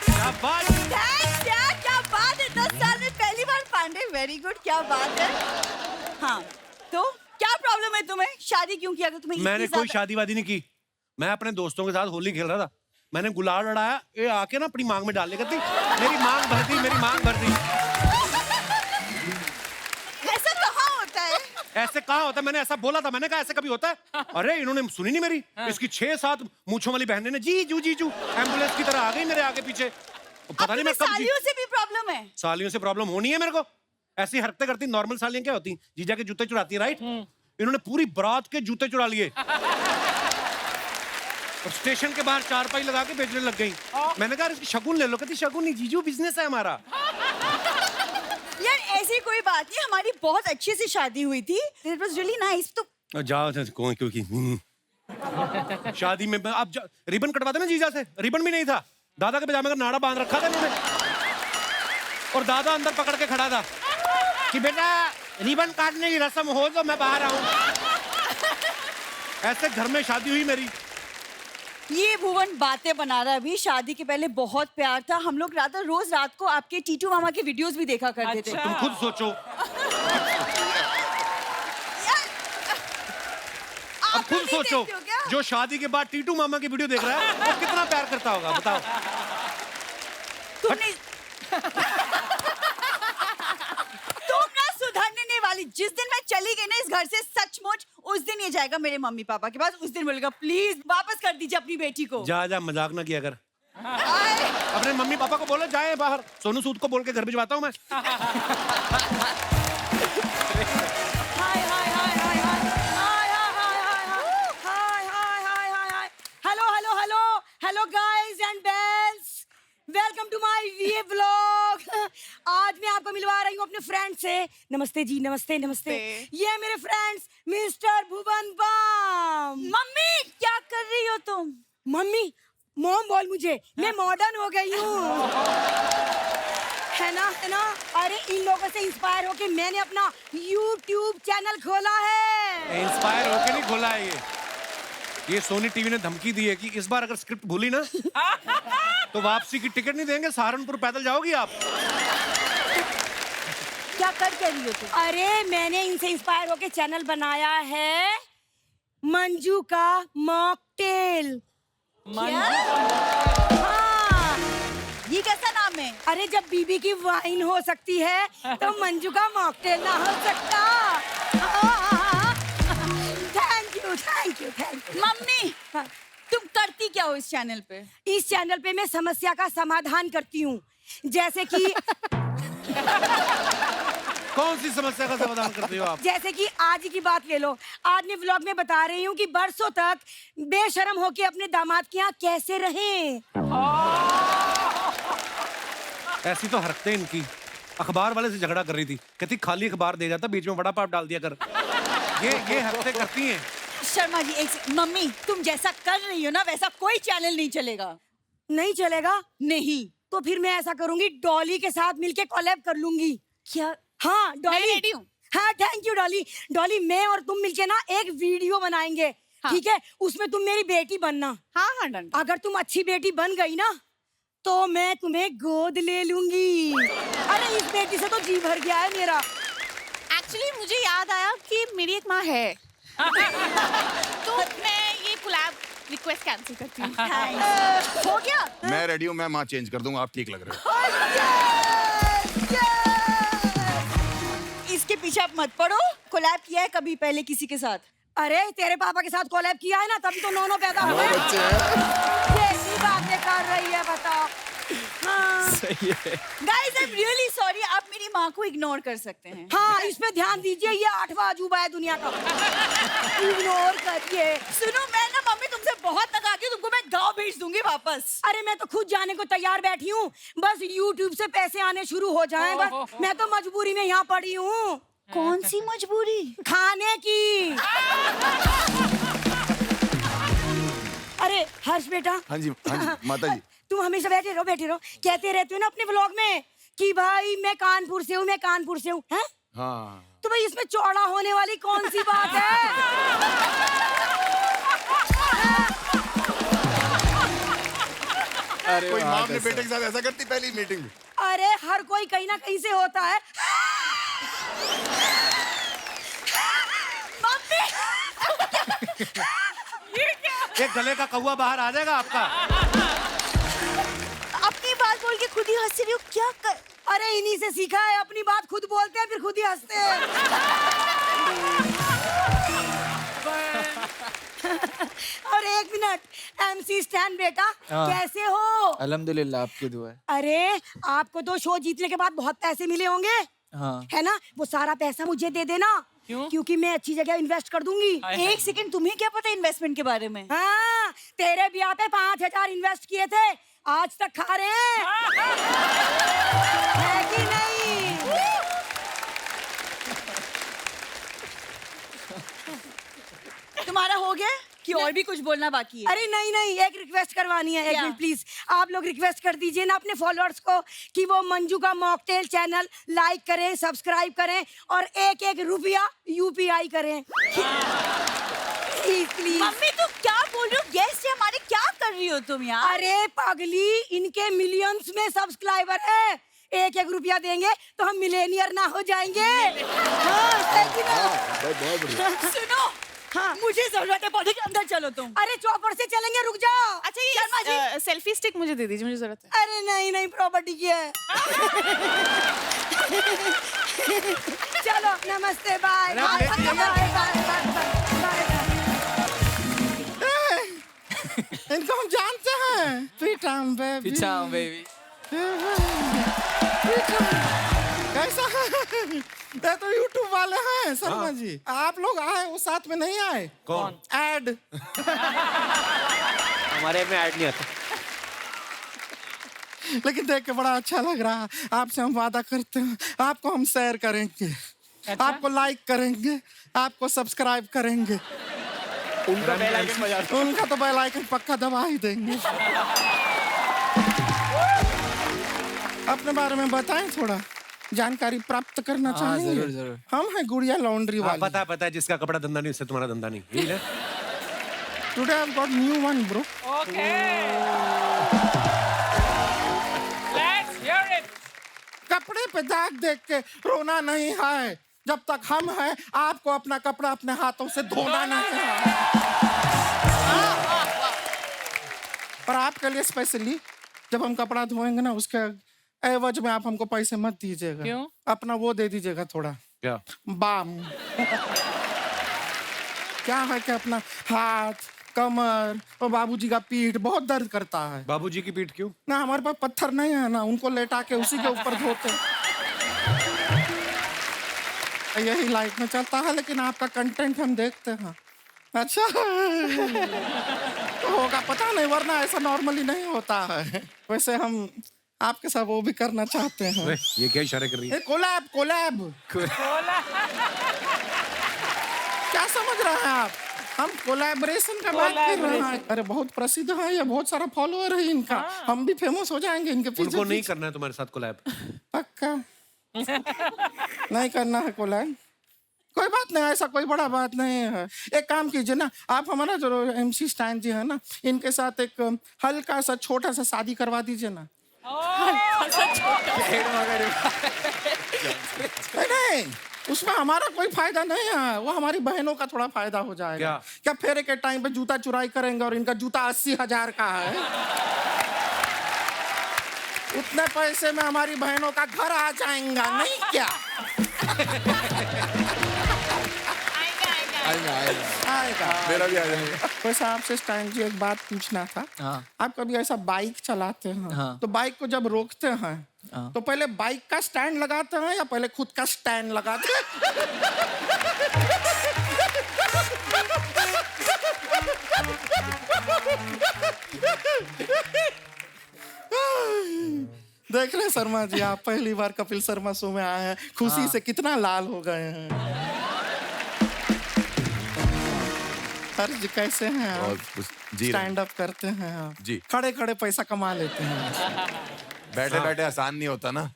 क्या बात। थैंक्स यार, क्या बात है, 10 साल में पहली बार पांडे, वेरी गुड, क्या बात है। हाँ, तो क्या प्रॉब्लम है तुम्हें? शादी क्यों किया? अगर तुम्हें मैंने इतनी कोई ज्यादा- शादी वादी नहीं की। मैं अपने दोस्तों के साथ होली खेल रहा था, मैंने गुलाल लड़ाया, ये आके ना अपनी मांग में डाल ले करती, मेरी मांग भर दी, मेरी मांग भर दी। ऐसा कहाँ होता है? ऐसे कहाँ होता है? मैंने ऐसा बोला था, मैंने कहा ऐसे कभी होता है? अरे इन्होंने सुनी नहीं मेरी। इसकी 6-7 मूंछों वाली बहनें ने जीजू जीजू एम्बुलेंस की तरह आ गई मेरे आगे पीछे। पता नहीं मैं कब सालियों से भी प्रॉब्लम है। सालियों से प्रॉब्लम होनी है मेरे को। ऐसी हरकतें करती नॉर्मल सालियां क्या होती? जीजा के जूते चुराती है, राइट? इन्होंने पूरी बारात के जूते चुरा लिए। अब स्टेशन के बाहर चारपाई लगा के बेचने लग गई। मैंने कहा इसकी शगुन ले लो, कहती शगुन नहीं जीजू, बिजनेस है हमारा। यार ऐसी कोई बात नहीं, हमारी बहुत अच्छे से शादी हुई थी। It was really nice. तो जाओ कौन क्योंकि शादी में आप रिबन कटवा देना जीजा से। रिबन भी नहीं था, दादा के पजामे का नाड़ा बांध रखा था इन्होंने, और दादा अंदर पकड़ के खड़ा था कि बेटा रिबन काटने की रस्म हो तो मैं बाहर आऊं। ऐसे घर में शादी हुई मेरी। ये भुवन बातें बना रहा है। अभी शादी के पहले बहुत प्यार था। हम लोग रोज रात को आपके टीटू मामा के वीडियोस भी देखा करते थे। तुम खुद सोचो, अब खुद सोचो, जो शादी के बाद टीटू मामा की वीडियो देख रहा है वो कितना प्यार करता होगा, बताओ। तुमने तुम ना सुधरने नहीं वाली। जिस दिन मैं चली गई ना इस घर से, सचमुच उस दिन ये जाएगा मेरे मम्मी पापा के पास। उस दिन बोलेगा प्लीज वापस कर दीजिए अपनी बेटी को। जा मजाक ना किया कर। अपने मम्मी पापा को बोलो जाए बाहर। सोनू सूद को बोल के घर भिजवाता हूँ मैं। Hi hi hi hi hi hi hi hi hi hi hi hi. Hello hello hello hello guys and bells, welcome to my वीए व्लॉग। आज मैं आपको मिलवा रही हूँ अपने फ्रेंड से। नमस्ते जी, नमस्ते नमस्ते। ये मेरे friends mister Bhuvan balm. Mummy क्या कर रही हो तुम? मम्मी, मॉम बोल मुझे, मैं मॉडर्न हो गई हूँ। है ना, है ना। अरे इन लोगों से इंस्पायर होके मैंने अपना YouTube चैनल खोला है। इंस्पायर होके नहीं खोला है ये सोनी टीवी ने धमकी दी है कि इस बार अगर स्क्रिप्ट भूली ना तो वापसी की टिकट नहीं देंगे, सहारनपुर पैदल जाओगी आप। क्या कर रही हो तुम? अरे मैंने इनसे इंस्पायर होके चैनल बनाया है मंजू का मॉकटेल। हाँ, ये कैसा नाम है? अरे जब बीबी की वाइन हो सकती है तो मंजू का मॉकटेल ना हो सकता। Thank you thank you thank you. Mummy तुम करती क्या हो इस चैनल पे? इस चैनल पे मैं समस्या का समाधान करती हूँ, जैसे कि कौन सी समस्या का समाधान करते हो आप? जैसे कि आज की बात ले लो। आज मैं व्लॉग में बता रही हूँ कि बरसों तक बेशर्म होके अपने दामाद के यहाँ कैसे रहें। ऐसी तो हरकतें इनकी। अखबार वाले से झगड़ा कर रही थी, कहती खाली अखबार दे जाता, बीच में वड़ा पाव डाल दिया कर। ये हरकतें करती हैं। शर्मा जी मम्मी तुम जैसा कर रही हो ना वैसा कोई चैनल नहीं चलेगा। नहीं चलेगा? नहीं। तो फिर मैं ऐसा करूंगी, डॉली के साथ मिलके कोलैब कर लूंगी। क्या? हाँ डॉली। मैं रेडी हूँ। हाँ थैंक यू डॉली। डॉली मैं और तुम मिलके ना एक वीडियो बनाएंगे। हाँ। ठीक है, उसमें तुम मेरी बेटी बनना। हाँ हाँ डन। अगर तुम अच्छी बेटी बन गई ना तो मैं तुम्हें गोद ले लूंगी। अरे इस बेटी से तो जी भर गया है मेरा। एक्चुअली मुझे याद आया कि मेरी एक माँ है। तो मैं ये कोलैब रिक्वेस्ट कैंसिल करती हूँ। हो गया? मैं रेडी हूँ, मैं माँ चेंज कर दूंगा, आप ठीक लग रहे हो। इसके पीछे आप मत पड़ो। कोलैब किया है कभी पहले किसी के साथ? अरे तेरे पापा के साथ कोलैब किया है ना, तभी तो नौनो पैदा हुए। कैसी बातें कर रही है बताओ। हाँ। सही है। Guys I am really sorry, आप मेरी माँ को इग्नोर कर सकते हैं। हाँ इस पे ध्यान दीजिए, ये 8वां अजूबा है दुनिया का। इग्नोर करिए। सुनो मैं ना मम्मी तुमसे बहुत तकाती हूँ, तुमको मैं गाँव भेज दूंगी वापस। अरे मैं तो खुद जाने को तैयार बैठी हूँ, बस YouTube से पैसे आने शुरू हो जाएं बस। मैं तो मजबूरी में यहाँ पड़ी हूँ। कौन सी मजबूरी? खाने की। अरे हर्ष बेटा। हाँ जी माता जी। तुम हमेशा बैठे रहो। कहते रहते हो ना अपने व्लॉग में कि भाई मैं कानपुर से हूँ, मैं कानपुर से हूँ। हैं? हाँ तो भाई इसमें चौड़ा होने वाली कौन सी बात है? अरे कोई वाह, माँ अपने कैसा? बेटे के साथ ऐसा करती पहली मीटिंग में? अरे हर कोई कहीं ना कहीं से होता है। एक गले का कौवा बाहर आ जाएगा आपका। अपनी बात बोल के खुद ही हंस रही हो, क्या कर? अरे इन्हीं से सीखा है, अपनी बात खुद बोलते हैं फिर खुद ही हंसते हैं। और एक मिनट, MC स्टैन बेटा हाँ। कैसे हो? अल्हम्दुलिल्लाह, आपकी दुआ है। अरे आपको तो शो जीतने के बाद बहुत पैसे मिले होंगे, हाँ है ना? वो सारा पैसा मुझे दे देना, क्यों? क्योंकि मैं अच्छी जगह इन्वेस्ट कर दूंगी। एक सेकंड, तुम्हें क्या पता इन्वेस्टमेंट के बारे में? हाँ, तेरे ब्याह पे 5,000 इन्वेस्ट किए थे, आज तक खा रहे हैं। है कि नहीं? तुम्हारा हो गया कि और भी कुछ बोलना बाकी है? अरे नहीं नहीं, एक रिक्वेस्ट करवानी है। एक क्या? मिनट प्लीज, आप लोग रिक्वेस्ट कर दीजिए ना अपने फॉलोअर्स को कि वो मंजू का मॉकटेल चैनल लाइक करें, सब्सक्राइब करें और एक एक रुपया यूपीआई करें। Please please. मम्मी तुम क्या बोल रही हो? गेस्ट है हमारे, क्या कर रही हो तुम यार? अरे पागली, इनके मिलियंस में सब्सक्राइबर है, एक एक रुपया देंगे तो हम मिलेनियर ना हो जाएंगे। हाँ, सही कि ना? सुनो, हाँ, मुझे जरूरत है पौधे के अंदर, चलो तुम। अरे चौपर से चलेंगे, रुक जाओ। अच्छा शर्मा ये सेल्फी स्टिक मुझे दे दीजिए, मुझे जरूरत है। अरे नहीं नहीं, प्रॉपर्टी की है। चलो नमस्ते, bye bye bye bye bye bye. इनको हम जानते हैं। पीटम बेबी। पीछा हूँ बेबी। कैसा है? ये तो यूट्यूब वाले हैं शर्मा जी। आप लोग आए, वो साथ में नहीं आए? कौन? ऐड। हमारे में ऐड नहीं आता। लेकिन देख के बड़ा अच्छा लग रहा है। आपसे हम वादा करते हैं, आपको हम शेयर करेंगे, आपको लाइक करेंगे, आपको सब्सक्राइब करेंगे। उनका बेल आइकन बजा दो। उनका तो बेल आइकन पक्का दबा ही देंगे। अपने बारे में बताएं, थोड़ा जानकारी प्राप्त करना हाँ, चाहेंगे? जरूर, जरूर। हम हैं गुड़िया लॉन्ड्री वाले। पता है, जिसका कपड़ा धंधा नहीं उससे तुम्हारा धंधा नहीं। यही ना? Today I have got new one bro. कपड़े पे दाग देख के रोना नहीं है। जब तक हम हैं, आपको अपना कपड़ा अपने हाथों से धोना नहीं है। और आपके लिए स्पेशली जब हम कपड़ा धोएंगे ना, उसके एवज में आप हमको पैसे मत दीजिएगा। क्यों? अपना वो दे दीजिएगा थोड़ा, क्या? बाम। क्या है कि अपना हाथ, कमर और बाबूजी का पीठ बहुत दर्द करता है। बाबूजी की पीठ क्यों? ना हमारे पास पत्थर नहीं है ना, उनको लेटा के उसी के ऊपर धोते। यही लाइफ में चलता है, लेकिन आपका कंटेंट हम देखते हैं। अच्छा तो होगा पता नहीं, वरना ऐसा नॉर्मली नहीं होता है। वैसे हम आपके साथ वो भी करना चाहते हैं। ये क्या इशारे कर रही है? Collab collab. क्या समझ रहे हैं आप? हम कोलैबोरेशन का बात कर रहे हैं। अरे बहुत प्रसिद्ध है ये, बहुत सारा फॉलोअर है इनका। हम भी फेमस हो जाएंगे इनके पीछे। उनको नहीं करना है तुम्हारे साथ कोलैब। पक्का नहीं करना है कोलैब? कोई बात नहीं, ऐसा कोई बड़ा बात नहीं है। एक काम कीजिए ना, आप हमारा जो MC स्टैन जी है ना, इनके साथ एक हल्का सा छोटा सा शादी करवा दीजिए ना। नहीं, उसमें हमारा कोई फायदा नहीं है, वो हमारी बहनों का थोड़ा फायदा हो जाएगा। क्या फेरे के टाइम पे जूता चुराई करेंगे और इनका जूता 80,000 का है। उतने पैसे में हमारी बहनों का घर आ जाएगा, नहीं क्या? आएगा। मेरा भी आ जाएगा। वैसे आपसे स्टैन जी एक बात पूछना था। हाँ। आप कभी ऐसा बाइक चलाते हैं हाँ। तो बाइक को जब रोकते हैं हाँ। तो पहले बाइक का स्टैंड लगाते हैं या पहले खुद का स्टैंड लगाते हैं? देख रहे हैं शर्मा जी, आप पहली बार कपिल शर्मा शो में आए हैं, खुशी से कितना लाल हो गए हैं। सर जी कैसे हैं और आप? कुछ जी रहे हैं। स्टैंड अप करते हैं आप? जी। खड़े खड़े पैसा कमा लेते हैं। बैठे बैठे आसान नहीं होता ना।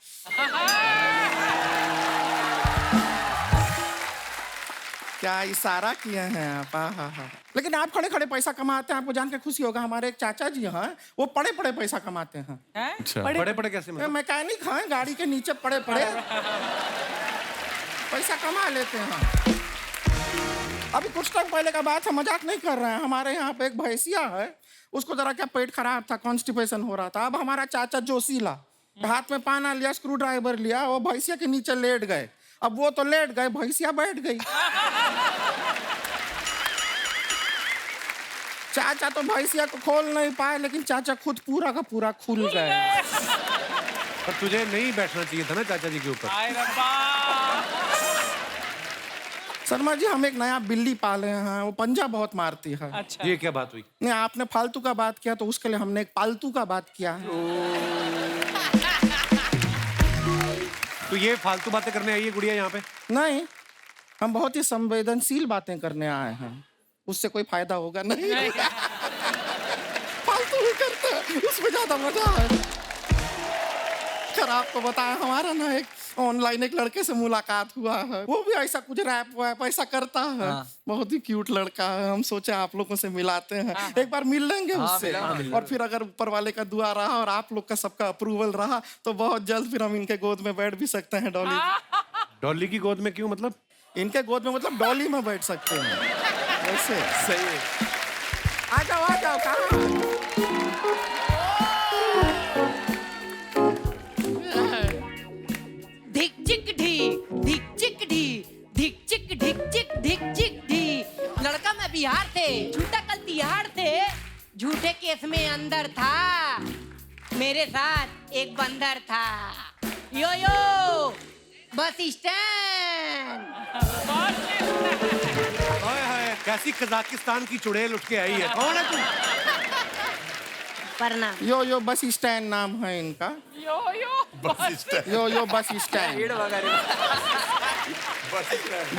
क्या इशारा किए हैं आप? हाँ। लेकिन आप खड़े खड़े पैसा कमाते हैं, आपको जान के खुशी होगा। हमारे एक चाचा जी हैं, वो पड़े पड़े पैसा कमाते हैं। अच्छा। बड़े बड़े कैसे? मतलब मैकेनिक हैं, गाड़ी के नीचे पड़े पड़े पैसा कमा लेते हैं। अभी कुछ टाइम पहले का बात है, मजाक नहीं कर रहे हैं। हमारे यहाँ पे एक भैंसिया है, उसको जरा क्या पेट खराब था, कॉन्स्टिपेशन हो रहा था। अब हमारा चाचा जोशीला हाथ में पाना लिया, स्क्रू ड्राइवर लिया, वो भैंसिया के नीचे लेट गए। अब वो तो लेट गए, भैंसिया बैठ गई। चाचा तो भैंसिया को खोल नहीं पाए, लेकिन चाचा खुद पूरा का पूरा खुल गए। पर तुझे नहीं बैठना चाहिए था ना चाचा जी के ऊपर। शर्मा जी हम एक नया बिल्ली पाले हैं, वो पंजा बहुत मारती है। अच्छा ये क्या बात हुई? नहीं आपने फालतू का बात किया तो उसके लिए हमने एक पालतू का बात किया है। तो ये फालतू बातें करने आई है गुड़िया यहाँ पे? नहीं, हम बहुत ही संवेदनशील बातें करने आए हैं, उससे कोई फायदा होगा नहीं। फालतू ही करते हैं, उसमें ज्यादा मजा है। खैर आपको बताया, हमारा ना एक ऑनलाइन एक लड़के से मुलाकात हुआ है, वो भी ऐसा कुछ रैप वैप ऐसा करता है। बहुत ही क्यूट लड़का है, हम सोचे आप लोगों से मिलाते हैं, एक बार मिल लेंगे उससे। और फिर अगर ऊपर वाले का दुआ रहा और आप लोग का सबका अप्रूवल रहा तो बहुत जल्द फिर हम इनके गोद में बैठ भी सकते हैं। डॉली डॉली की गोद में क्यों मतलब? इनके गोद में मतलब डॉली में बैठ सकते हैं ऐसे। सही है। आ जाओ कहाँ? धिक चिक ढीक धिक चिक ढी धिक चिक ढिक चिक धिक चिक ढी। लड़का मैं बिहार से, झूठा कल तिहाड़ से, झूठे केस में अंदर था, मेरे साथ एक बंदर था। यो यो बस स्टैंड। हाय हाय, कैसी कजाकिस्तान की चुड़ैल उठ के आई है। कौन है तू? प्रणाम। यो बस स्टैंड नाम है इनका। Bus stand. यो bus stand.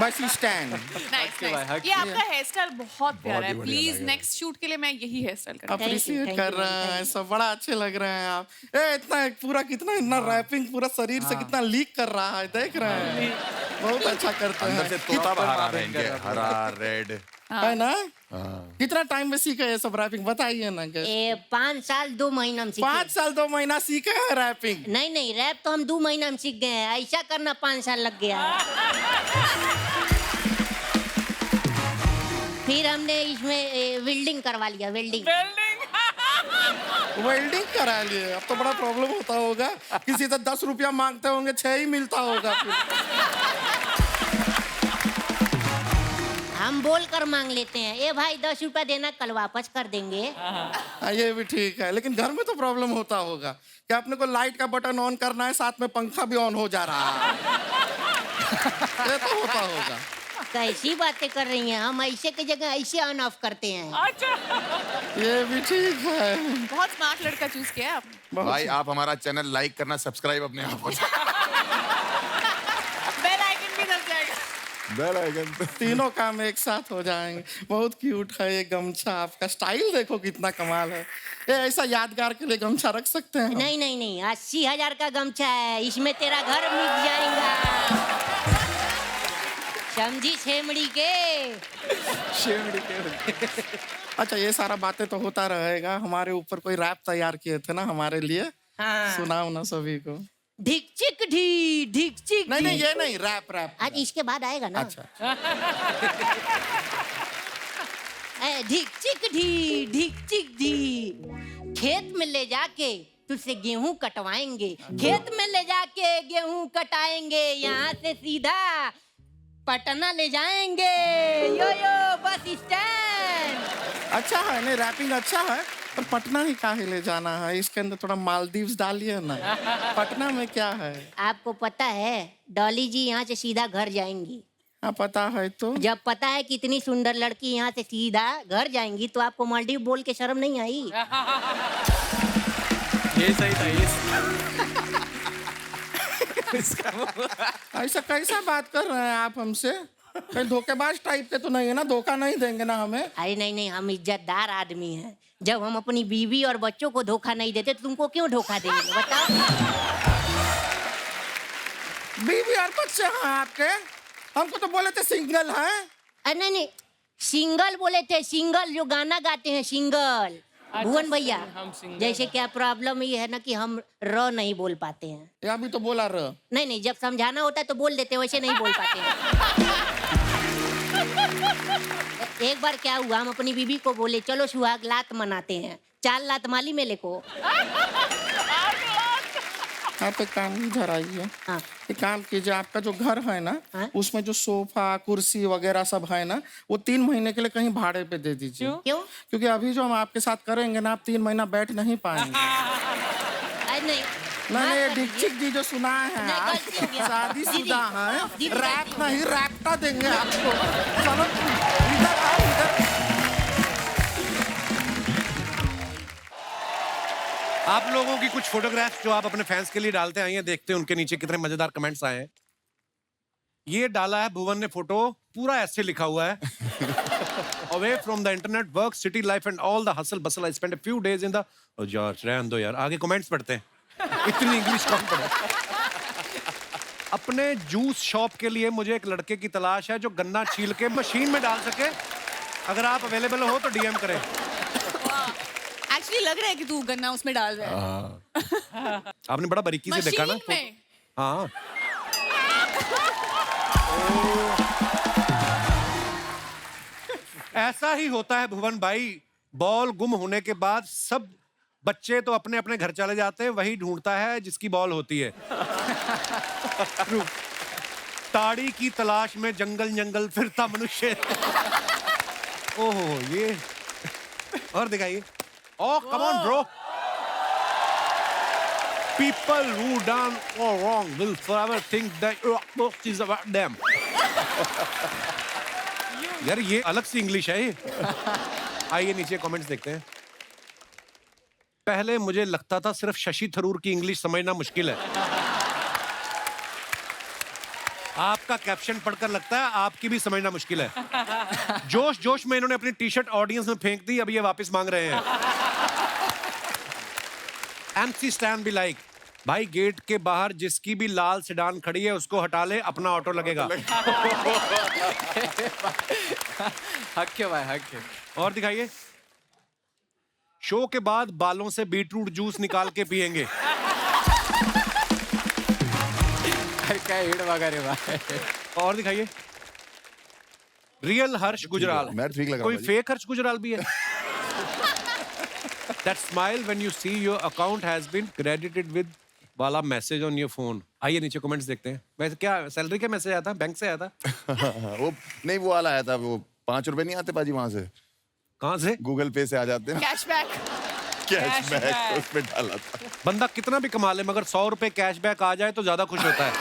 Bus stand. Nice nice. ये आपका हेयर स्टाइल बहुत प्यारा है। प्लीज नेक्स्ट शूट के लिए मैं यही हेयर स्टाइल करूंगी। अप्रिशिएट कर रहे हैं, सब बड़ा अच्छे लग रहे हैं आप। ए इतना पूरा कितना इतना रैपिंग पूरा शरीर से कितना लीक कर रहा है, देख रहे हैं। बहुत अच्छा करते अंदर से हैं, तोता बाहर आ रहा है इनके, हरा रेड। है ना? कितना टाइम में सीखे ये सब रैपिंग बताइए ना। 5 साल 2 महीना में सीखे। 5 साल 2 महीना सीखे हैं रैपिंग? नहीं रैप तो हम 2 महीना में सीख गए हैं, ऐसा करना 5 साल लग गया। फिर हमने इसमें वेल्डिंग करवा लिया। वेल्डिंग करा लिए। अब तो बड़ा प्रॉब्लम होता होगा, किसी से 10 रुपया मांगते होंगे 6 ही मिलता होगा फिर। हम बोल कर मांग लेते हैं, ए भाई 10 रुपया देना, कल वापस कर देंगे। ये भी ठीक है, लेकिन घर में तो प्रॉब्लम होता होगा कि अपने को लाइट का बटन ऑन करना है, साथ में पंखा भी ऑन हो जा रहा है। ये तो होता होगा। कैसी बातें कर रही हैं, हम ऐसे की जगह ऐसे ऑन ऑफ करते हैं। ये भी ठीक है। बहुत स्मार्ट लड़का चूज किया है आपने। भाई आप हमारा चैनल लाइक करना, सब्सक्राइब अपने आप। बेल आइकन भी दब जाएगा। Bell icon. तीनों काम एक साथ हो जाएंगे। बहुत क्यूट है ये गमछा, आपका स्टाइल देखो कितना कमाल है। ये ऐसा यादगार के लिए गमछा रख सकते हैं? नहीं 80,000 का गमछा है, इसमें तेरा घर मिट जाएगा। समझी छेमड़ी के? अच्छा ये सारा बातें तो होता रहेगा, हमारे ऊपर कोई रैप तैयार किए थे ना हमारे लिए। हाँ। सुनाओ ना सभी को। धिक चिक ढी धिक चिक नहीं ये नहीं, रैप। आज इसके बाद आएगा ना। अच्छा। धिक चिक ढी धिक चिक ढी। खेत में ले जाके तुझसे गेहूं कटवाएंगे, खेत में ले जाके गेहूं कटाएंगे, यहाँ से सीधा पटना ले जाएंगे। यो बस स्टैंड। अच्छा है, नहीं रैपिंग अच्छा है, पर पटना ही काहे ले जाना है? इसके अंदर थोड़ा मालदीव्स डालिए ना। पटना में क्या है? आपको पता है डॉली जी यहाँ से सीधा घर जाएंगी। हाँ पता है। तो जब पता है कि इतनी सुंदर लड़की यहाँ से सीधा घर जाएंगी तो आपको मालदीव बोल के शर्म नहीं आई? ये सही था ये। ऐसा कैसा बात कर रहे हैं आप हमसे? कहीं धोखेबाज टाइप के तो नहीं है ना? धोखा नहीं देंगे ना हमें? अरे नहीं हम इज्जतदार आदमी हैं। जब हम अपनी बीवी और बच्चों को धोखा नहीं देते तो तुमको क्यों धोखा देंगे बताओ? बीवी और बच्चे हैं आपके? हमको तो बोले थे सिंगल है। अरे नहीं सिंगल बोले थे, सिंगल जो गाना गाते हैं सिंगल। भुवन भैया जैसे क्या प्रॉब्लम ये है ना कि हम र नहीं बोल पाते हैं। या भी तो बोला र। नहीं जब समझाना होता है तो बोल देते हैं, वैसे नहीं बोल पाते हैं। एक बार क्या हुआ, हम अपनी बीबी को बोले चलो सुहाग लात मनाते हैं। 4 लात माली मेले को। आप एक काम इधर आइए। हाँ। एक काम कीजिए, आपका जो घर है ना, हाँ? उसमें जो सोफा कुर्सी वगैरह सब है ना, वो 3 महीने के लिए कहीं भाड़े पे दे दीजिए। क्यों? क्योंकि अभी जो हम आपके साथ करेंगे ना, आप 3 महीना बैठ नहीं पाएंगे। अरे नहीं मैंने ये दीक्षित जी जो सुना है शादीशुदा है, रैप नहीं रैप्टा देंगे आपको। चलो इधर आओ इधर। आप लोगों की कुछ फोटोग्राफ्स जो आप अपने फैंस के लिए डालते आए हैं, देखते हैं उनके नीचे कितने मजेदार कमेंट्स आए हैं। ये डाला है भुवन ने फोटो, पूरा ऐसे लिखा हुआ है away from the internet, work, city life and all the hustle bustle, I spend a few days in the. यार रहने दो यार, आगे कमेंट्स पढ़ते हैं। इतनी इंग्लिश कौन पढ़े। अपने जूस शॉप के लिए मुझे एक लड़के की तलाश है जो गन्ना छील के मशीन में डाल सके। अगर आप अवेलेबल हो तो डीएम करें। एक्चुअली लग रहा है कि तू गन्ना उसमें डाल रहा है। आपने बड़ा बारीकी से देखा ना। मशीन में। हाँ। ऐसा ही होता है भुवन भाई, बॉल गुम होने के बाद सब बच्चे तो अपने अपने घर चले जाते हैं, वही ढूंढता है जिसकी बॉल होती है। ताड़ी की तलाश में जंगल जंगल फिरता मनुष्य। ओहो ये और दिखाइए। Oh come on bro. People who done all wrong will forever think that most is about them. यार ये अलग सी इंग्लिश है ये। आइए नीचे कमेंट्स देखते हैं। पहले मुझे लगता था सिर्फ शशि थरूर की इंग्लिश समझना मुश्किल है। आपका कैप्शन पढ़कर लगता है आपकी भी समझना मुश्किल है। जोश जोश में इन्होंने अपनी टी शर्ट ऑडियंस में फेंक दी, अब ये वापस मांग रहे हैं। एमसी स्टैंड भी लाइक, भाई गेट के बाहर जिसकी भी लाल सेडान खड़ी है उसको हटा ले, अपना ऑटो लगेगा। हक है भाई, हक है। और दिखाइए। शो के बाद बालों से बीटरूट जूस निकाल के पिएंगे। क्या हिड़ वगैरह भाई। और दिखाइए। रियल हर्ष गुजराल। मैं ठीक लगा कोई भाई। फेक हर्ष गुजराल भी है। That smile when you see your account has been credited with वाला मैसेज ऑन योर फोन। आइए नीचे कमेंट्स देखते हैं। वैसे क्या सैलरी का मैसेज आया था, बैंक से आया था? वो नहीं, वो वाला आया था, वो 5 रुपए नहीं आते पाजी वहां से, कहाँ से? गूगल पे से आ जाते हैं। कैशबैक। कैशबैक उस पे डाला था। बंदा कितना भी कमा ले मगर 100 रुपए कैशबैक आ जाए तो ज्यादा खुश होता है।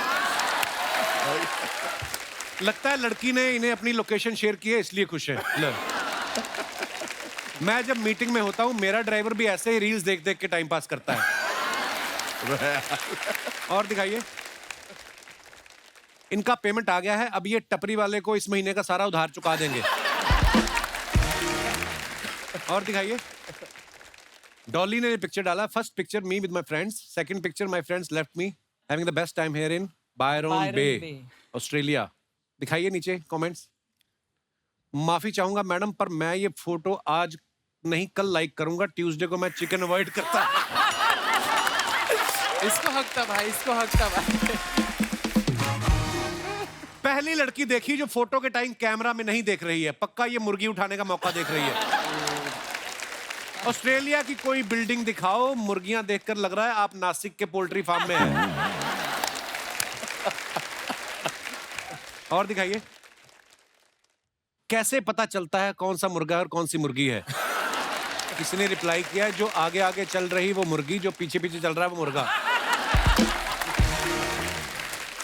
लगता है लड़की ने इन्हें अपनी लोकेशन शेयर की है इसलिए खुश है। मैं जब मीटिंग में होता हूँ मेरा ड्राइवर भी ऐसे ही रील्स देख देख के टाइम पास करता है। और दिखाइए। इनका पेमेंट आ गया है, अब ये टपरी वाले को इस महीने का सारा उधार चुका देंगे। और दिखाइए। डॉली ने पिक्चर डाला, first picture me with my friends, second picture my friends left me having the best time here in Byron Bay Australia. दिखाइए नीचे कमेंट्स। माफी चाहूंगा मैडम, पर मैं ये फोटो आज नहीं कल लाइक करूंगा, ट्यूसडे को मैं चिकन अवॉइड करता। इसको हक था भाई, इसको हक था भाई। पहली लड़की देखी जो फोटो के टाइम कैमरा में नहीं देख रही है, पक्का ये मुर्गी उठाने का मौका देख रही है। ऑस्ट्रेलिया की कोई बिल्डिंग दिखाओ, मुर्गियां देखकर लग रहा है आप नासिक के पोल्ट्री फार्म में हैं। और दिखाइए। कैसे पता चलता है कौन सा मुर्गा और कौन सी मुर्गी है? किसी ने रिप्लाई किया है, जो आगे आगे चल रही वो मुर्गी, जो पीछे पीछे चल रहा है वो मुर्गा।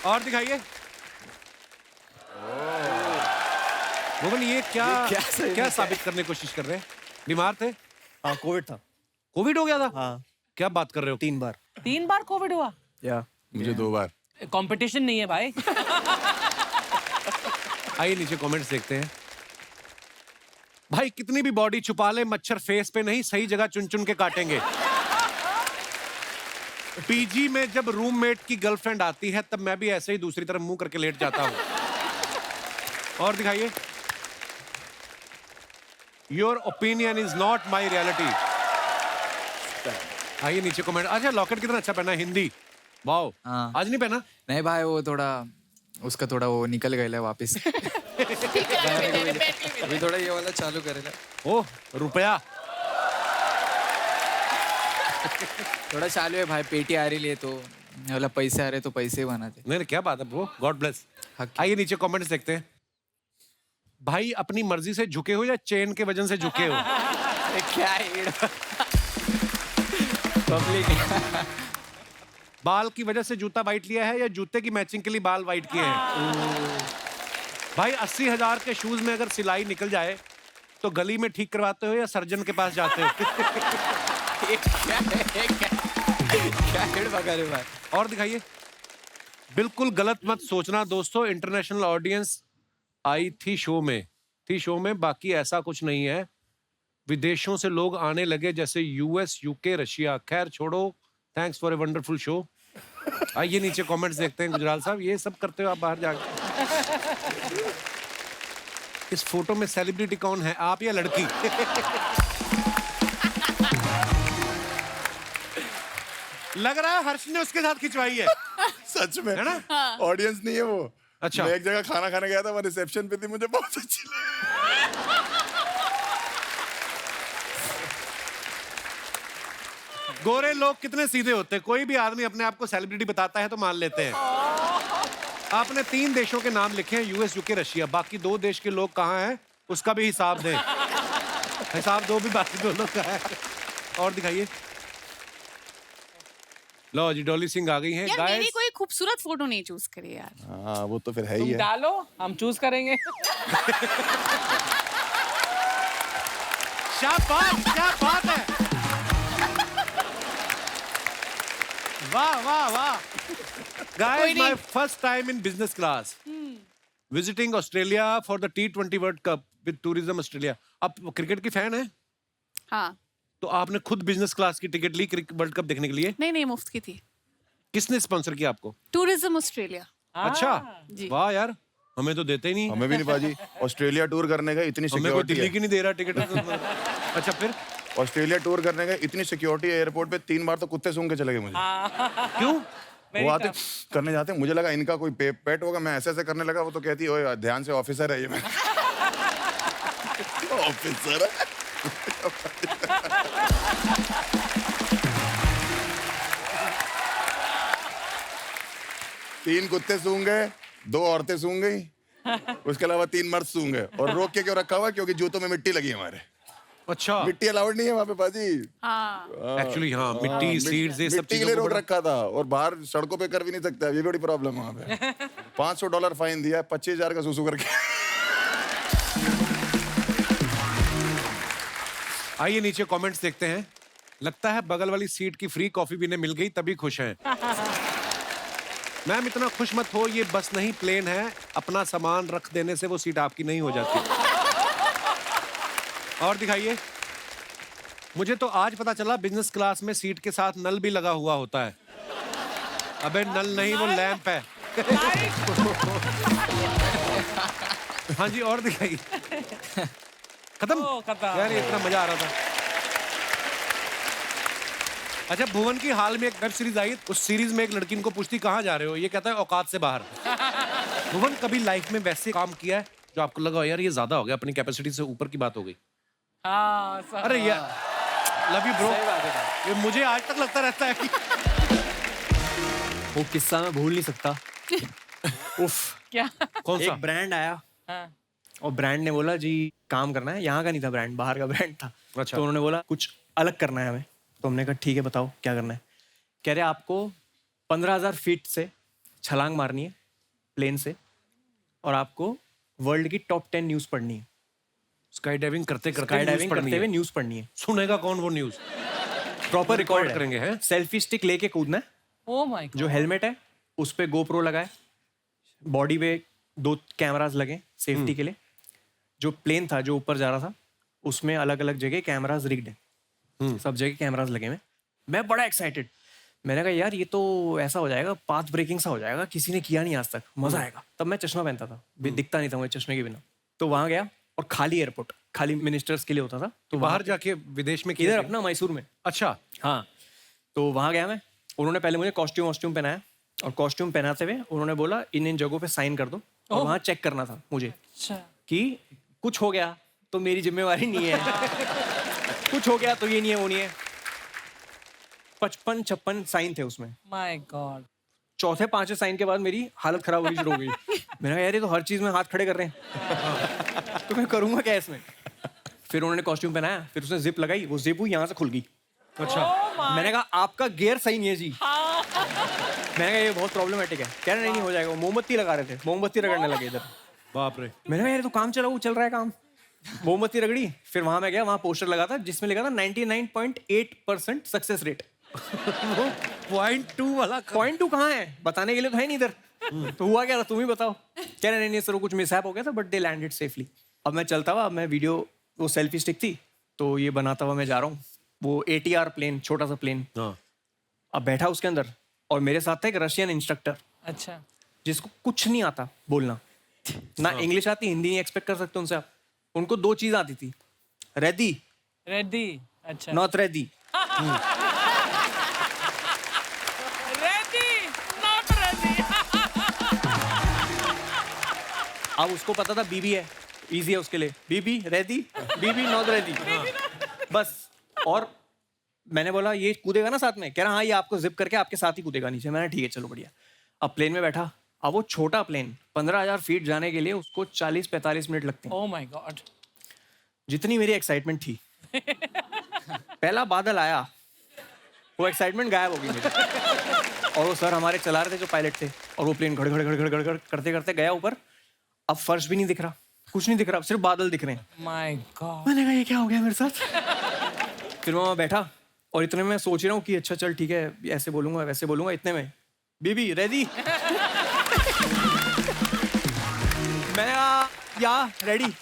और दिखाइए। भुवन ये क्या साबित करने की कोशिश कर रहे हैं? बीमार थे? हाँ कोविड था। कोविड हो गया था? हाँ। क्या बात कर रहे हो? 3 बार। 3 बार कोविड हुआ? या मुझे 2 बार। कंपटीशन नहीं है भाई। आइए नीचे कमेंट्स देखते हैं। भाई कितनी भी बॉडी छुपा ले, मच्छर फेस पे नहीं सही जगह चुन चुन के काटेंगे। पीजी में जब रूममेट की गर्लफ्रेंड आती है तब मैं भी ऐसे ही दूसरी तरफ मुंह करके लेट जाता हूं। और दिखाइए। Your opinion is not my reality. आइए नीचे कमेंट। अच्छा लॉकेट कितना अच्छा पहना है, हिंदी। वाओ। हाँ। आज नहीं पहना? नहीं भाई, वो थोड़ा उसका थोड़ा वो निकल गया वापस। अभी थोड़ा ये वाला चालू करेगा। ओह रुपया। थोड़ा चालू है भाई, पेटी आ रही है तो वाला पैसे आ रहे तो पैसे बनाते। नहीं क्या बात है वो, गॉड ब्लेस। आइए नीचे कमेंट्स देखते हैं। भाई अपनी मर्जी से झुके हो या चेन के वजन से झुके हो? क्या पब्लिक। बाल की वजह से जूता वाइट लिया है या जूते की मैचिंग के लिए बाल वाइट किए हैं? भाई 80,000 के शूज में अगर सिलाई निकल जाए तो गली में ठीक करवाते हो या सर्जन के पास जाते हो? और दिखाइए। बिल्कुल गलत मत सोचना दोस्तों, इंटरनेशनल ऑडियंस आई थी शो में, बाकी ऐसा कुछ नहीं है। विदेशों से लोग आने लगे जैसे यूएस, यूके, रशिया। खैर छोड़ो, thanks for a wonderful show. आइए नीचे कमेंट्स देखते हैं। गुजराल साहब ये सब करते हो आप बाहर जाकर? इस फोटो में सेलिब्रिटी कौन है, आप या लड़की? लग रहा है हर्ष ने उसके साथ खिंचवाई है। सच में है ना? ऑडियंस नहीं है वो। अच्छा। मैं एक जगह खाना खाने गया था, मैं रिसेप्शन पे थी, मुझे बहुत अच्छी लगी। गोरे लोग कितने सीधे होते हैं, कोई भी आदमी अपने आप को सेलिब्रिटी बताता है तो मान लेते हैं। आपने 3 देशों के नाम लिखे हैं, यूएस, यूके, रशिया। बाकी 2 देश के लोग कहाँ हैं उसका भी हिसाब दें। हिसाब दो भी बाकी 2 लोग कहाँ हैं। और दिखाइए। लो जी, डॉली सिंह आ गई हैं। यार मेरी कोई खूबसूरत फोटो नहीं चूज करी यार। हाँ वो तो फिर है ही तुम है। डालो, हम चूज करेंगे। शाबाश, क्या बात है। वाह वाह वाह। Guys, my first time in business class. Visiting Australia for the T20 World Cup with Tourism Australia. आप क्रिकेट की फैन हैं? हाँ। तो आपने खुद बिजनेस क्लास की टिकट ली वर्ल्ड कप देखने के लिए? नहीं मुफ्त की थी। किसने स्पॉन्सर किया आपको? Tourism Australia. अच्छा, जी। वाह यार, हमें तो देते ही नहीं। हमें भी नहीं बाजी। ऑस्ट्रेलिया टूर करने का इतनी हमें कोई सिक्योरिटी दिल्ली है। की नहीं दे रहा टिकट। अच्छा फिर? ऑस्ट्रेलिया टूर करने का इतनी सिक्योरिटी है एयरपोर्ट पे, 3 बार तो कुत्ते सूंघ के चले गए मुझे। क्यों? वो आते करने जाते हैं, मुझे लगा इनका कोई पेट होगा, मैं ऐसे करने लगा, वो तो कहती है ओए ध्यान से, ऑफिसर है ये। मैं ऑफिसर है। 3 कुत्ते सूंघ गए, 2 औरतें सूंघ गई, उसके अलावा 3 मर्द सूंघ गए। और रोक के क्यों रखा हुआ? क्योंकि जूतों में मिट्टी लगी है हमारे। अच्छा, मिट्टी अलाउड नहीं है वहाँ पे बाजी। एक्चुअली हाँ, मिट्टी, सीड्स, ये सब मिट्टी के लिए रोक रखा था। और बाहर सड़कों पे कर भी नहीं सकता, ये बड़ी प्रॉब्लम है वहाँ पे। $500 फाइन दिया, 25,000 का सुसु करके। आइए नीचे कमेंट्स देखते हैं। लगता है बगल वाली सीट की फ्री कॉफी भी इन्हें मिल गई तभी खुश हैं। मैम इतना खुश मत हो, ये बस नहीं प्लेन है। अपना सामान रख देने से वो सीट आपकी नहीं हो जाती। और दिखाइए। मुझे तो आज पता चला बिजनेस क्लास में सीट के साथ नल भी लगा हुआ होता है। अबे नल नहीं, वो लैंप है। हाँ जी, और दिखाइए। खत्म? यार ये इतना मजा आ रहा था। अच्छा, भुवन की हाल में एक वेब सीरीज आई, उस सीरीज में एक लड़की इनको पूछती कहाँ जा रहे हो, ये कहता है औकात से बाहर। भुवन कभी लाइफ में वैसे काम किया है जो आपको लगा यार ये ज्यादा हो गया, अपनी कैपेसिटी से ऊपर की बात हो गई? अरे यार लव यू ब्रो, ये मुझे आज तक लगता रहता है कि वो किस्सा मैं भूल नहीं सकता। उफ, क्या? कौन सा? एक ब्रांड आया हाँ। और ब्रांड ने बोला जी काम करना है। यहाँ का नहीं था ब्रांड, बाहर का ब्रांड था। अच्छा। तो उन्होंने बोला कुछ अलग करना है हमें। तो हमने कहा ठीक है बताओ क्या करना है। कह रहे आपको 15,000 फीट से छलांग मारनी है प्लेन से, और आपको वर्ल्ड की टॉप 10 न्यूज़ पढ़नी है। स्काई डाइविंग करते हुए न्यूज़ पढ़नी है। सुनेगा कौन वो न्यूज़? प्रॉपर रिकॉर्ड करेंगे हैं। सेल्फी स्टिक लेके कूदना है। Oh my God. जो हेलमेट है उस पे गोप्रो लगाए, बॉडी पे 2 कैमरास लगे सेफ्टी के लिए। जो प्लेन था जो ऊपर जा रहा था उसमें अलग अलग जगह कैमरास रिग्ड है, सब जगह कैमरास लगे हुए। मैं बड़ा एक्साइटेड, मैंने कहा यार ये तो ऐसा हो जाएगा, पाथ ब्रेकिंग सा हो जाएगा, किसी ने किया नहीं आज तक, मजा आएगा। तब मैं चश्मा पहनता था, दिखता नहीं था मुझे चश्मे के बिना। तो वहां गया और खाली एयरपोर्ट, खाली मिनिस्टर्स के लिए होता था। तो बाहर जाके विदेश में इधर अपना मैसूर में। अच्छा हाँ, तो वहां गया मैं। उन्होंने पहले मुझे कॉस्ट्यूम पहनाया, और कॉस्ट्यूम पहनाते हुए उन्होंने बोला इन जगहों पे साइन कर दो। और वहां चेक करना था मुझे कि कुछ हो गया तो मेरी जिम्मेवारी नहीं है, कुछ हो गया तो ये नहीं है वो नहीं है। 55-56 साइन थे उसमें। My God. चौथे 5वें साइन के बाद मेरी हालत खराब होनी शुरू हो गई। मैंने कहा यार ये तो हर चीज में हाथ खड़े कर रहे हैं, तो मैं करूंगा क्या इसमें। फिर उन्होंने कॉस्ट्यूम पहनाया, फिर उसने जिप लगाई, वो जिप यहाँ से खुल गई। अच्छा, मैंने कहा आपका गियर सही नहीं है जी। मैंने कहा ये बहुत प्रॉब्लमेटिक है। कह रहे नहीं हो जाएगा। मोमबत्ती लगा रहे थे, मोमबत्ती रगड़ने लगे इधर। बाप रे। मैंने कहा यार तो काम चला, वो चल रहा है काम। मोमबत्ती रगड़ी, फिर वहां मैं गया, वहां पोस्टर लगा था जिसमें लिखा था 99.8% सक्सेस रेट। 0.2 वाला पॉइंट 2 कहाँ है बताने के लिए तो है नहीं इधर। तो हुआ क्या था तुम ही बताओ। कह रहे नहीं सर कुछ मिसहैप हो गया था बट दे लैंडेड सेफली। अब मैं चलता हुआ, मैं वीडियो, वो सेल्फी स्टिक थी तो ये बनाता हुआ मैं जा रहा हूँ। वो ATR प्लेन, छोटा सा प्लेन, अब बैठा उसके अंदर और मेरे साथ था एक रशियन इंस्ट्रक्टर। अच्छा। जिसको कुछ नहीं आता बोलना, ना इंग्लिश आती, हिंदी नहीं एक्सपेक्ट कर सकते उनसे आप। उनको 2 चीज आती थी, रेडी, रेडी। अच्छा। Not ready. Ready not ready. अब उसको पता था बीबी है, इजी है उसके लिए। बीबी रेडी, बीबी नॉट रेडी, बस। और मैंने बोला ये कूदेगा ना साथ में? कह रहा हाँ ये आपको जिप करके आपके साथ ही कूदेगा नीचे। मैंने ठीक है चलो बढ़िया। अब प्लेन में बैठा, अब वो छोटा प्लेन 15,000 फीट जाने के लिए उसको 40-45 मिनट लगते हैं। Oh my God. जितनी मेरी एक्साइटमेंट थी, पहला बादल आया, वो एक्साइटमेंट गायब हो गई मेरी। और वो सर हमारे चला रहे थे जो पायलट थे, और वो प्लेन घड़ घड़ घड़ घड़ घड़ घड़ करते करते गया ऊपर। अब फर्श भी नहीं दिख रहा, कुछ नहीं दिख रहा, सिर्फ बादल दिख रहे हैं। My God. मैंने कहा ये क्या हो गया मेरे साथ। फिर मैं वहाँ बैठा और इतने में सोच रहा हूँ कि अच्छा चल ठीक है, ऐसे बोलूंगा वैसे बोलूंगा। इतने में बीबी रेडी। मैंने कहा या रेडी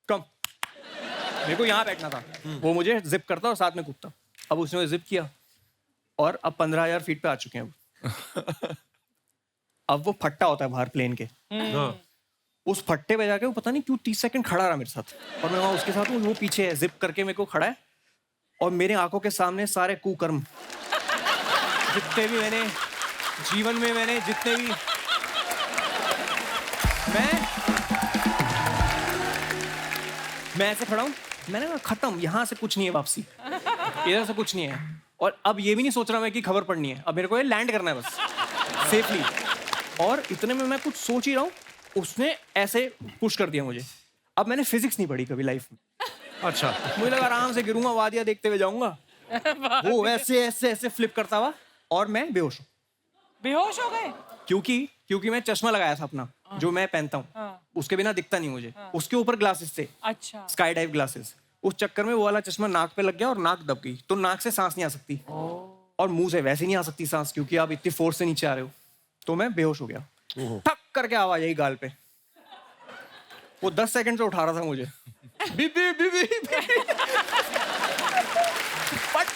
कम। मेरे को यहाँ बैठना था, वो मुझे जिप करता और साथ में कूदता। अब उसने जिप किया और अब 15,000 फीट पे आ चुके हैं। अब वो फट्टा होता है बाहर प्लेन के, उस फट्टे पे जाके वो पता नहीं क्यों 30 सेकंड खड़ा रहा मेरे साथ। और मैं वहाँ उसके साथ हूँ, वो पीछे है, जिप करके मेरे को खड़ा है। और मेरे आंखों के सामने सारे कुकर्म, जितने भी मैंने जीवन में, मैंने जितने भी, मैं ऐसे खड़ा हूँ। मैंने कहा खत्म, यहाँ से कुछ नहीं है वापसी, इधर से कुछ नहीं है। और अब ये भी नहीं सोच रहा मैं कि खबर पड़नी है, अब मेरे को ये लैंड करना है बस सेफली। और इतने में मैं कुछ सोच ही रहा हूँ, उसने ऐसे पुश कर दिया मुझे। अब मैंने फिजिक्स नहीं पढ़ी कभी लाइफ में। अच्छा। मुझे लगा आराम से गिरूंगा, वादियां देखते हुए जाऊंगा। वो ऐसे ऐसे ऐसे फ्लिप करता हुआ और मैं बेहोश हूँ। बेहोश हो गए? क्योंकि मैं चश्मा लगाया था अपना, जो मैं पहनता हूँ, उसके बिना दिखता नहीं मुझे। उसके ऊपर ग्लासेस थे, अच्छा, स्काई डाइव ग्लासेस। उस चक्कर में वो वाला चश्मा नाक पे लग गया और नाक दब गई, तो नाक से सांस नहीं आ सकती और मुंह से वैसे नहीं आ सकती सांस, क्योंकि आप इतनी फोर्स से नीचे आ रहे हो। तो मैं बेहोश हो गया। ठक करके आवाज आई गाल पे। वो 10 सेकंड से उठा रहा था मुझे। बीबी बीबी बट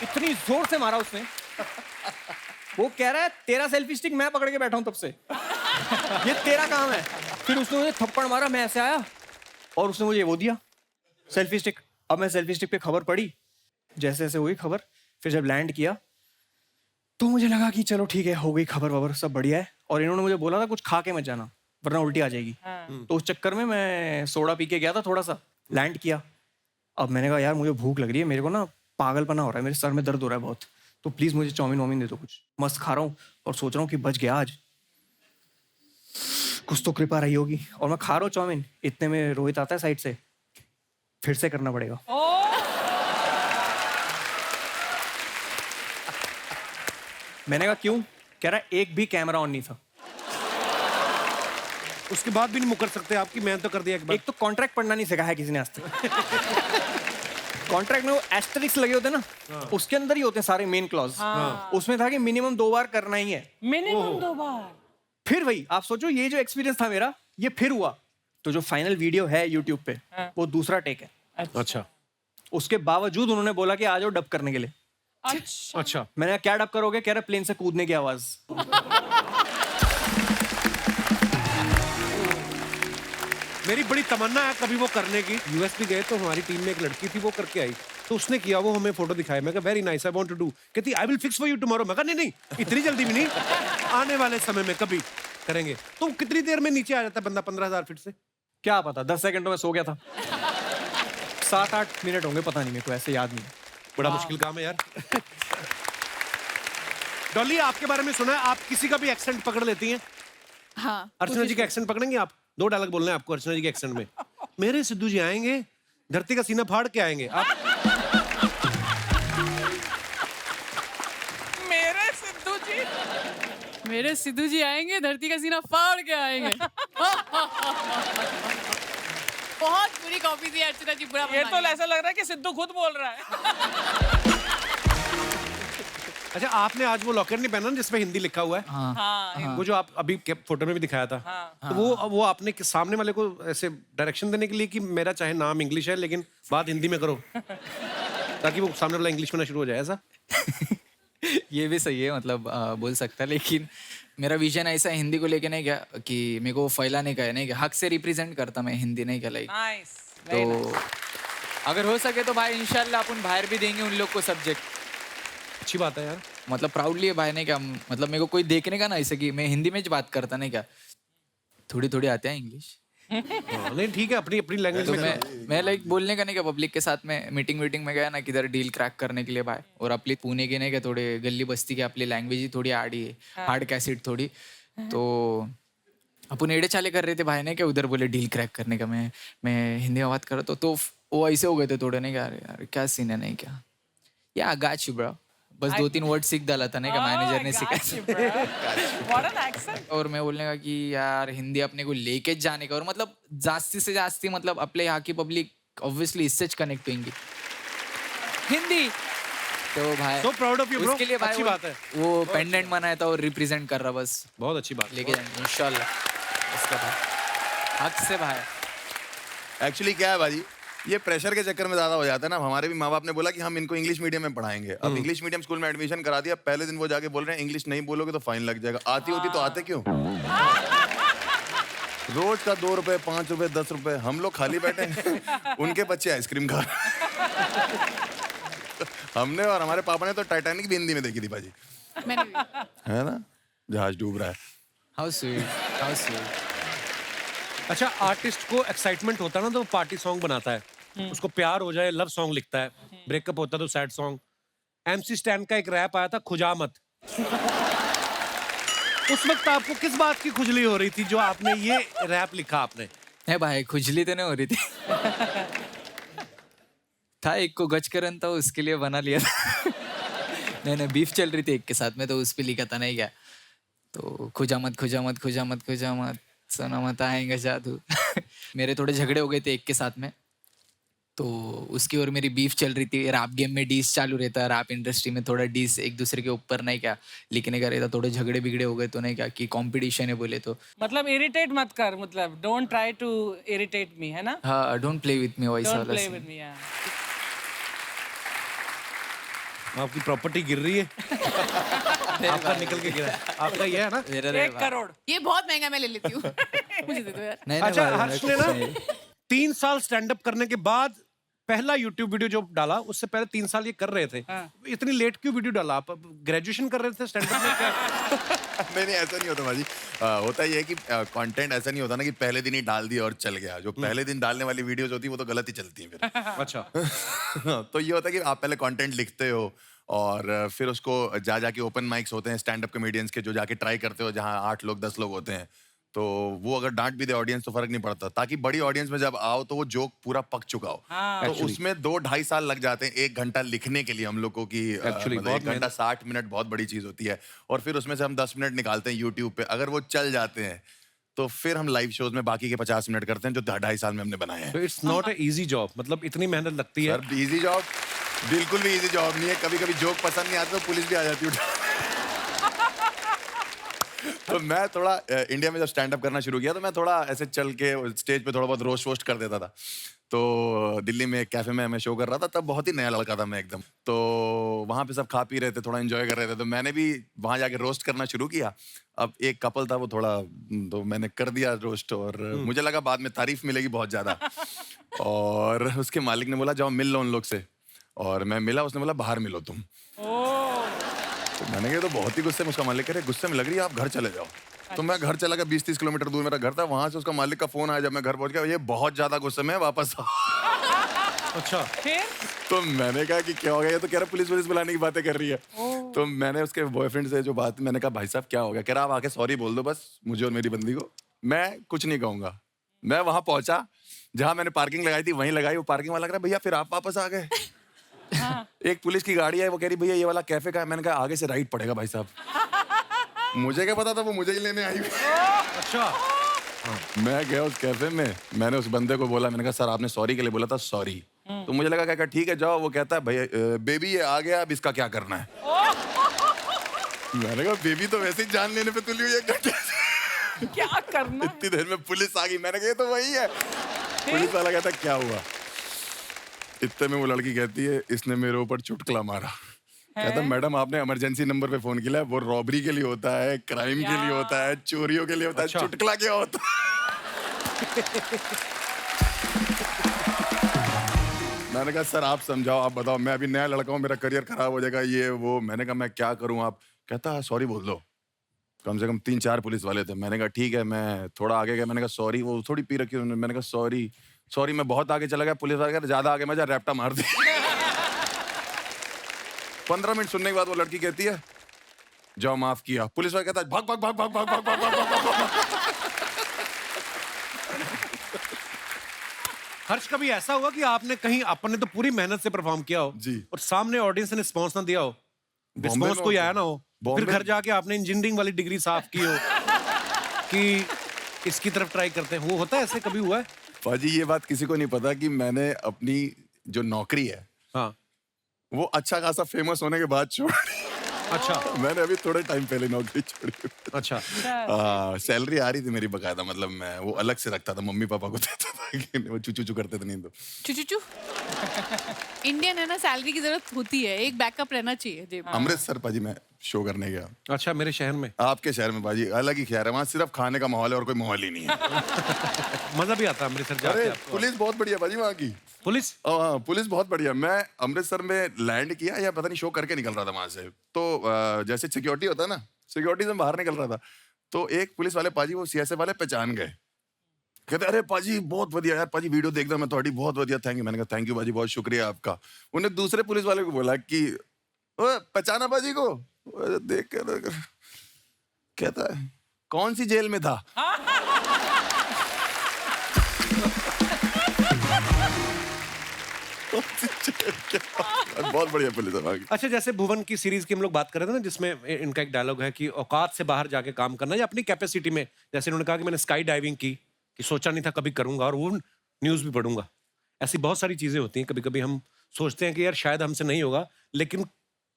इतनी जोर से मारा उसने। वो कह रहा है तेरा सेल्फी स्टिक मैं पकड़ के बैठा हूं तब से, ये तेरा काम है। फिर उसने मुझे थप्पड़ मारा, मैं ऐसे आया और उसने मुझे वो दिया सेल्फी स्टिक। अब मैं सेल्फी स्टिक पे खबर पढ़ी, जैसे जैसे हुई खबर। फिर जब लैंड किया तो मुझे लगा कि चलो ठीक है, हो गई खबर वबर, सब बढ़िया है। और इन्होंने मुझे बोला था कुछ खा के मत जाना वरना उल्टी आ जाएगी। तो उस चक्कर में मैं सोडा पी के गया था थोड़ा सा। लैंड किया, अब मैंने कहा यार मुझे भूख लग रही है, मेरे को ना पागलपना हो रहा है, मेरे सर में दर्द हो रहा है बहुत, तो प्लीज मुझे चाउमीन वाउमीन दे दो कुछ। मस्त खा रहा हूँ और सोच रहा हूँ कि बच गया आज, कुछ तो कृपा रही होगी। और मैं खा रहा हूँ चाउमीन, इतने में रोहित आता है साइड से, फिर से करना पड़ेगा। मैंने कहा क्यों? कह रहा एक भी कैमरा ऑन नहीं था। उसके बाद भी नहीं मुकर सकते आपकी, मैंने तो कर दिया एक बार। एक तो कॉन्ट्रैक्ट पढ़ना नहीं सिखाया किसी ने आज तक। कॉन्ट्रैक्ट में वो एस्टेरिक्स लगे होते हैं ना, उसके अंदर ही होते हैं सारे मेन क्लॉज। उसमें था कि मिनिमम 2 बार करना ही है। मिनिमम 2 बार। फिर वही आप सोचो, ये जो एक्सपीरियंस था मेरा, ये फिर हुआ। तो जो फाइनल वीडियो है यूट्यूब पे, वो दूसरा टेक है। अच्छा। उसके बावजूद उन्होंने बोला कि आ जाओ डब करने के लिए। अच्छा। मैंने कहा क्या डब करोगे? कह रहे प्लेन से कूदने की आवाज। मेरी बड़ी तमन्ना है कभी वो करने की। यूएस भी गए तो हमारी टीम में एक लड़की थी, वो करके आई, तो उसने किया, वो हमें फोटो दिखाया। मैं कहा very nice, I want to do. कहती I will fix for you tomorrow. मैं कहा नहीं इतनी जल्दी भी नहीं, आने वाले समय में कभी करेंगे। तो कितनी देर में नीचे आ जाता है बंदा 15,000 फीट से? क्या पता, 10 सेकंड में सो गया था। 7-8 मिनट होंगे, पता नहीं, मेरे को ऐसे याद नहीं। बड़ा मुश्किल काम है यार। डॉली, आपके बारे में सुना है आप किसी का भी एक्सेंट पकड़ लेती हैं? हाँ। अर्चना जी का एक्सेंट पकड़ेंगे आप? 2 डायलॉग बोलने हैं आपको अर्चना जी के एक्सेंट में। मेरे सिद्धू जी आएंगे, धरती का सीना फाड़ के आएंगे। आप मेरे सिद्धू जी आएंगे, धरती का सीना फाड़ के आएंगे। बहुत बुरी कॉपी थी अर्चना जी, बुरा ये मत तो मानिए। ऐसा लग रहा है कि सिद्धू खुद बोल रहा है। अच्छा, आपने आज वो लॉकर नहीं पहना ना जिसमें हिंदी लिखा हुआ है? हाँ, वो जो आप अभी फोटो में भी दिखाया था, तो वो आपने सामने वाले को ऐसे डायरेक्शन देने के लिए कि मेरा चाहे नाम इंग्लिश है लेकिन बात हिंदी में करो, ताकि वो सामने वाला इंग्लिश में ना शुरू हो जाए, ऐसा? ये भी सही है, मतलब बोल सकता है, लेकिन मेरा विजन ऐसा है हिंदी को लेके नहीं क्या कि मेरे को फैलाने का है, नहीं क्या हक से रिप्रेजेंट करता मैं हिंदी, नहीं क्या लाइक। नाइस। तो अगर हो सके तो भाई इंशाल्लाह अपन बाहर भी देंगे उन लोग को सब्जेक्ट। अच्छी बात है यार, मतलब प्राउडली है भाई, नहीं क्या, मतलब मेरे को कोई देखने का ना ऐसे कि मैं हिंदी में ज बात करता, नहीं क्या, थोड़ी थोड़ी आते हैं इंग्लिश। हाँ, नहीं ठीक है, अपनी अपनी लैंग्वेज तो में। मैं लाइक बोलने का नहीं क्या, पब्लिक के साथ में मीटिंग में गया ना किधर डील क्रैक करने के लिए भाई, और अपनी पुणे के नहीं क्या थोड़े गली बस्ती की आपली लैंग्वेज ही थोड़ी आड़ी है, हार्ड कैसेट थोड़ी, तो अपन एड़े चाले कर रहे थे भाई ने क्या, उधर बोले डील क्रैक करने का, मैं हिंदी में बात कर रहा तो वो ऐसे हो गए थे थोड़े, नहीं क्या, अरे यार क्या सीन है, नहीं क्या, या गाच ब्रो, बस 2-3 वर्ड सीख डाला था, नहीं क्या, मैनेजर ने सिखाया। What an accent. और मैं बोलने का कि यार हिंदी अपने को लेके जाने का, और मतलब जास्ती से जास्ती मतलब अपने यहाँ की पब्लिक ऑब्वियसली इससे कनेक्ट होंगी हिंदी, तो भाई So proud of you, bro. उसके लिए भाई अच्छी बात है। वो पेंडेंट बनाया था और रिप्रेजेंट कर रहा, बस बहुत अच्छी बात, लेके जाएंगे इंशाल्लाह उसका भाई, हक से भाई। एक्चुअली क्या है भाजी, ये प्रेशर के चक्कर में ज्यादा हो जाता है ना। हमारे भी माँ बाप ने बोला कि हम इनको इंग्लिश मीडियम में पढ़ाएंगे, अब इंग्लिश मीडियम स्कूल में एडमिशन करा दिया, पहले दिन वो जाके बोल रहे हैं इंग्लिश नहीं बोलोगे तो फाइन लग जाएगा। आती होती तो आते क्यों? रोज का 2 रुपए 5 रुपए 10 रुपए, हम लोग खाली बैठे हैं, उनके बच्चे आइसक्रीम खा रहे हैं। हमने और हमारे पापा ने तो टाइटैनिक भी हिंदी में देखी थी भाजी, मैंने भी। है ना, जहाज डूब रहा है। How sweet, how sweet. अच्छा, आर्टिस्ट को एक्साइटमेंट होता है ना तो पार्टी सॉन्ग बनाता है, उसको प्यार हो जाए लव सॉन्ग लिखता है, ब्रेकअप होता है तो सैड सॉन्ग। MC स्टैन का एक रैप आया था, खुजामत। उस वक्त आपको किस बात की खुजली हो रही थी जो आपने ये रैप लिखा? आपने है भाई, खुजली तो नहीं हो रही थी था एक को गच करन था, उसके लिए बना लिया था। नहीं बीफ चल रही थी एक के साथ में, तो उस पे लिखा था, नहीं क्या, तो खुजामत खुजामत खुजामत खुजामत सुना मत आएंगे जादू। मेरे थोड़े झगड़े हो गए थे एक के साथ में, तो उसकी और मेरी बीफ चल रही थी। रैप गेम में डीस चालू रहता है, रैप इंडस्ट्री में थोड़ा डीस एक दूसरे के ऊपर नहीं क्या लिखने का रहता, थोड़े झगड़े बिगड़े हो गए तो नहीं क्या कि कंपटीशन है बोले तो। मतलब इरिटेट मत कर, मतलब don't try to irritate me, है ना? हाँ, डोंट प्ले विथ मी वैसा डोंट वाला प्ले scene। With me. आपकी प्रॉपर्टी गिर रही है। आपका निकल के गिरा है। आपका ये है ना? 1 करोड़। ये बहुत महंगा, मैं ले लेती हूँ। मुझे दे दो यार। नहीं अच्छा, भाई, हर्ष मेरे ने को ना नहीं। 3 साल स्टैंड अप करने के बाद पहला यूट्यूब वीडियो जो डाला, उससे पहले 3 साल ये कर रहे थे। इतनी लेट क्यों वीडियो डाला? आप ग्रेजुएशन कर रहे थे स्टैंड अप में क्या? नहीं ऐसा नहीं होता भाजी। होता ये है कि कंटेंट ऐसा नहीं होता ना कि पहले दिन ही डाल दिया और चल गया। जो पहले दिन डालने वाली वीडियोस होती है वो तो गलत ही चलती है फिर। अच्छा। तो ये होता है कि आप पहले कंटेंट लिखते हो और फिर उसको जाके ओपन माइक्स होते हैं स्टैंड अप कॉमेडियंस के, जो जाके ट्राई करते हो, जहाँ 8 लोग 10 लोग होते हैं, तो वो अगर डांट भी दे ऑडियंस तो फर्क नहीं पड़ता, ताकि बड़ी ऑडियंस में जब आओ तो वो जोक पूरा पक चुका हो। तो उसमें 2-2.5 साल लग जाते हैं 1 घंटा लिखने के लिए हम लोग को कि मतलब 1 घंटा 60 मिनट बहुत बड़ी चीज होती है, और फिर उसमें से हम 10 मिनट निकालते हैं यूट्यूब पे। अगर वो चल जाते हैं तो फिर हम लाइव शोज में बाकी के 50 मिनट करते हैं जो 2.5 साल में हमने बनाए हैं। तो it's not a easy job, मतलब इतनी मेहनत लगती है। सर इजी जॉब बिल्कुल भी इजी जॉब नहीं है। कभी कभी जोक पसंद नहीं आता तो पुलिस भी आ जाती है। तो मैं थोड़ा इंडिया में जब स्टैंड अप करना शुरू किया तो मैं थोड़ा ऐसे चल के स्टेज पे थोड़ा बहुत रोस्ट वोस्ट कर देता था। तो दिल्ली में एक कैफे में मैं शो कर रहा था, तब बहुत ही नया लड़का था मैं एकदम। तो वहाँ पे सब खा पी रहे थे, थोड़ा एंजॉय कर रहे थे, तो मैंने भी वहाँ जाके रोस्ट करना शुरू किया। अब एक कपल था, वो थोड़ा, तो मैंने कर दिया रोस्ट, और मुझे लगा बाद में तारीफ मिलेगी बहुत ज्यादा। और उसके मालिक ने बोला जाओ मिल लो उन लोग से, और मैं मिला, उसने बोला बाहर मिलो तुम। तो मैंने कहा तो बहुत ही गुस्से में। उसका मालिक कह रहे गुस्से में लग रही है, आप घर चले जाओ। तो मैं घर चला गया, 20-30 किलोमीटर दूर मेरा घर था। वहां से उसका मालिक का फोन आया जब मैं घर पहुंच गया, ये बहुत ज्यादा गुस्से में है, वापस आओ। अच्छा। तो मैंने कहा कि क्या हो गया? ये तो कह रहा पुलिस बुलाने की बातें कर रही है। तो मैंने उसके बॉयफ्रेंड से जो बात, मैंने कहा भाई साहब क्या हो गया? कह रहा आप आके सॉरी बोल दो बस मुझे और मेरी बंदी को, मैं कुछ नहीं कहूंगा। मैं वहां पहुंचा जहां मैंने पार्किंग लगाई थी, वहीं लगाई। वो पार्किंग वाला कह रहा भैया फिर आप वापस आ गए। एक पुलिस की गाड़ी है, वो कह रही भैया ये वाला कैफे का है। मैंने कहा आगे से राइट पड़ेगा भाई साहब। मुझे क्या पता था वो मुझे ही लेने आई हुई। अच्छा मैं गया उस कैफे में, मैंने उस बंदे को बोला, मैंने कहा सर आपने सॉरी के लिए बोला था, सॉरी। तो मुझे लगा क्या ठीक है जाओ। वो कहता है भैया बेबी ये आ गया, अब इसका क्या करना है? मैंने कहा बेबी तो वैसे ही जान लेने पे तुली हुई है, क्या करना? इतनी देर में पुलिस आ गई। मैंने कहा ये तो वही है। पुलिस वाला कहता क्या हुआ? इतने में वो लड़की कहती है इसने मेरे ऊपर चुटकुला मारा। कहता मैडम आपने इमरजेंसी नंबर पे फोन किया है, वो रॉबरी के लिए होता है, क्राइम के लिए होता है, चोरियों के लिए होता है, चुटकुला क्या होता है? मैंने कहा सर आप समझाओ, आप बताओ, मैं अभी नया लड़का हूँ, मेरा करियर खराब हो जाएगा ये वो। मैंने कहा मैं क्या करूँ? आप कहता सॉरी बोल दो। कम से कम 3-4 पुलिस वाले थे। मैंने कहा ठीक है। मैं थोड़ा आगे गया, मैंने कहा सॉरी। वो थोड़ी पी रखी उन्होंने। मैंने कहा सॉरी सॉरी। मैं बहुत आगे चला गया। पुलिस वाले कहते ज्यादा आगे मजा, रैप्टा मार दी। 15 मिनट सुनने के बाद वो लड़की कहती है जाओ माफ किया। पुलिस वाला कहता है भाग भाग भाग भाग भाग भाग भाग भाग भाग भाग। हर्ष कभी ऐसा हुआ कि आपने कहीं आपने तो पूरी मेहनत से परफॉर्म किया हो जी, और सामने ऑडियंस ने रिस्पॉन्स ना दिया हो, बॉम्बे रिस्पॉन्स में कोई होता आया ना हो, फिर घर जाके आपने इंजीनियरिंग वाली डिग्री साफ की हो कि इसकी तरफ ट्राई करते हैं? वो होता है, ऐसे कभी हुआ है? पाजी ये बात किसी को नहीं पता कि मैंने अपनी जो नौकरी है हाँ वो अच्छा खासा फेमस होने के बाद छोड़ी। अच्छा मैंने अभी थोड़े टाइम पहले नौकरी छोड़ी। अच्छा सैलरी आ रही थी मेरी बकायदा, मतलब मैं वो अलग से रखता था, मम्मी पापा को देता था कि वो चू चू करते थे नहीं तो। चू इंडियन है ना, सैलरी की जरूरत होती है, एक बैकअप रहना चाहिए जेब में। अमृतसर पाजी मैं शो करने गया। अच्छा मेरे शहर में? आपके शहर में पाजी अलग ही खैर है, वहाँ सिर्फ खाने का माहौल है और कोई माहौल ही नहीं है। मजा भी आता है अमृतसर जाके अरे आपको? पुलिस बहुत बढ़िया पाजी वहाँ की। पुलिस? हाँ पुलिस बहुत बढ़िया। मैं अमृतसर में लैंड किया या पता नहीं शो करके निकल रहा था वहां से, तो जैसे सिक्योरिटी होता है ना, सिक्योरिटी से बाहर निकल रहा था तो एक पुलिस वाले पाजी वो सीएसएफ वाले पहचान गए। कहते अरे पाजी बहुत बढ़िया यार, पाजी वीडियो देखता मैं थोड़ी, बहुत बढ़िया, थैंक यू। मैंने कहा थैंक यू पाजी, बहुत शुक्रिया आपका। उन्हें दूसरे पुलिस वाले को बोला कि पहचाना पाजी को? देख कर कहता है कौन सी जेल में था? बहुत बढ़िया पुलिस है वहाँ की। अच्छा जैसे भुवन की सीरीज की हम लोग बात कर रहे थे ना, जिसमें इनका एक डायलॉग है कि औकात से बाहर जाके काम करना या अपनी कैपेसिटी में, जैसे इन्होंने कहा कि मैंने स्काई डाइविंग की, कि सोचा नहीं था कभी करूंगा और वो न्यूज भी पढ़ूंगा। ऐसी बहुत सारी चीजें होती हैं, कभी कभी हम सोचते हैं कि यार शायद हमसे नहीं होगा, लेकिन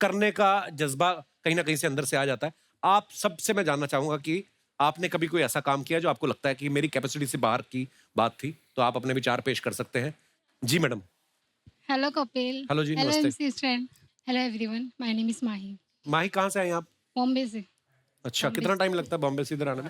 करने का जज्बा कहीं ना कहीं से अंदर से आ जाता है। आप सबसे मैं जानना चाहूंगा कि आपने कभी कोई ऐसा काम किया जो आपको लगता है कि मेरी कैपेसिटी से बाहर की बात थी, तो आप अपने विचार पेश कर सकते हैं। जी मैडम। हेलो कपिल। हेलो जी, हेलो नमस्ते। MC Stan. Hello everyone, my name is Mahi. Mahi कहाँ से आए आप? बॉम्बे से। अच्छा कितना टाइम लगता है बॉम्बे से इधर आने में?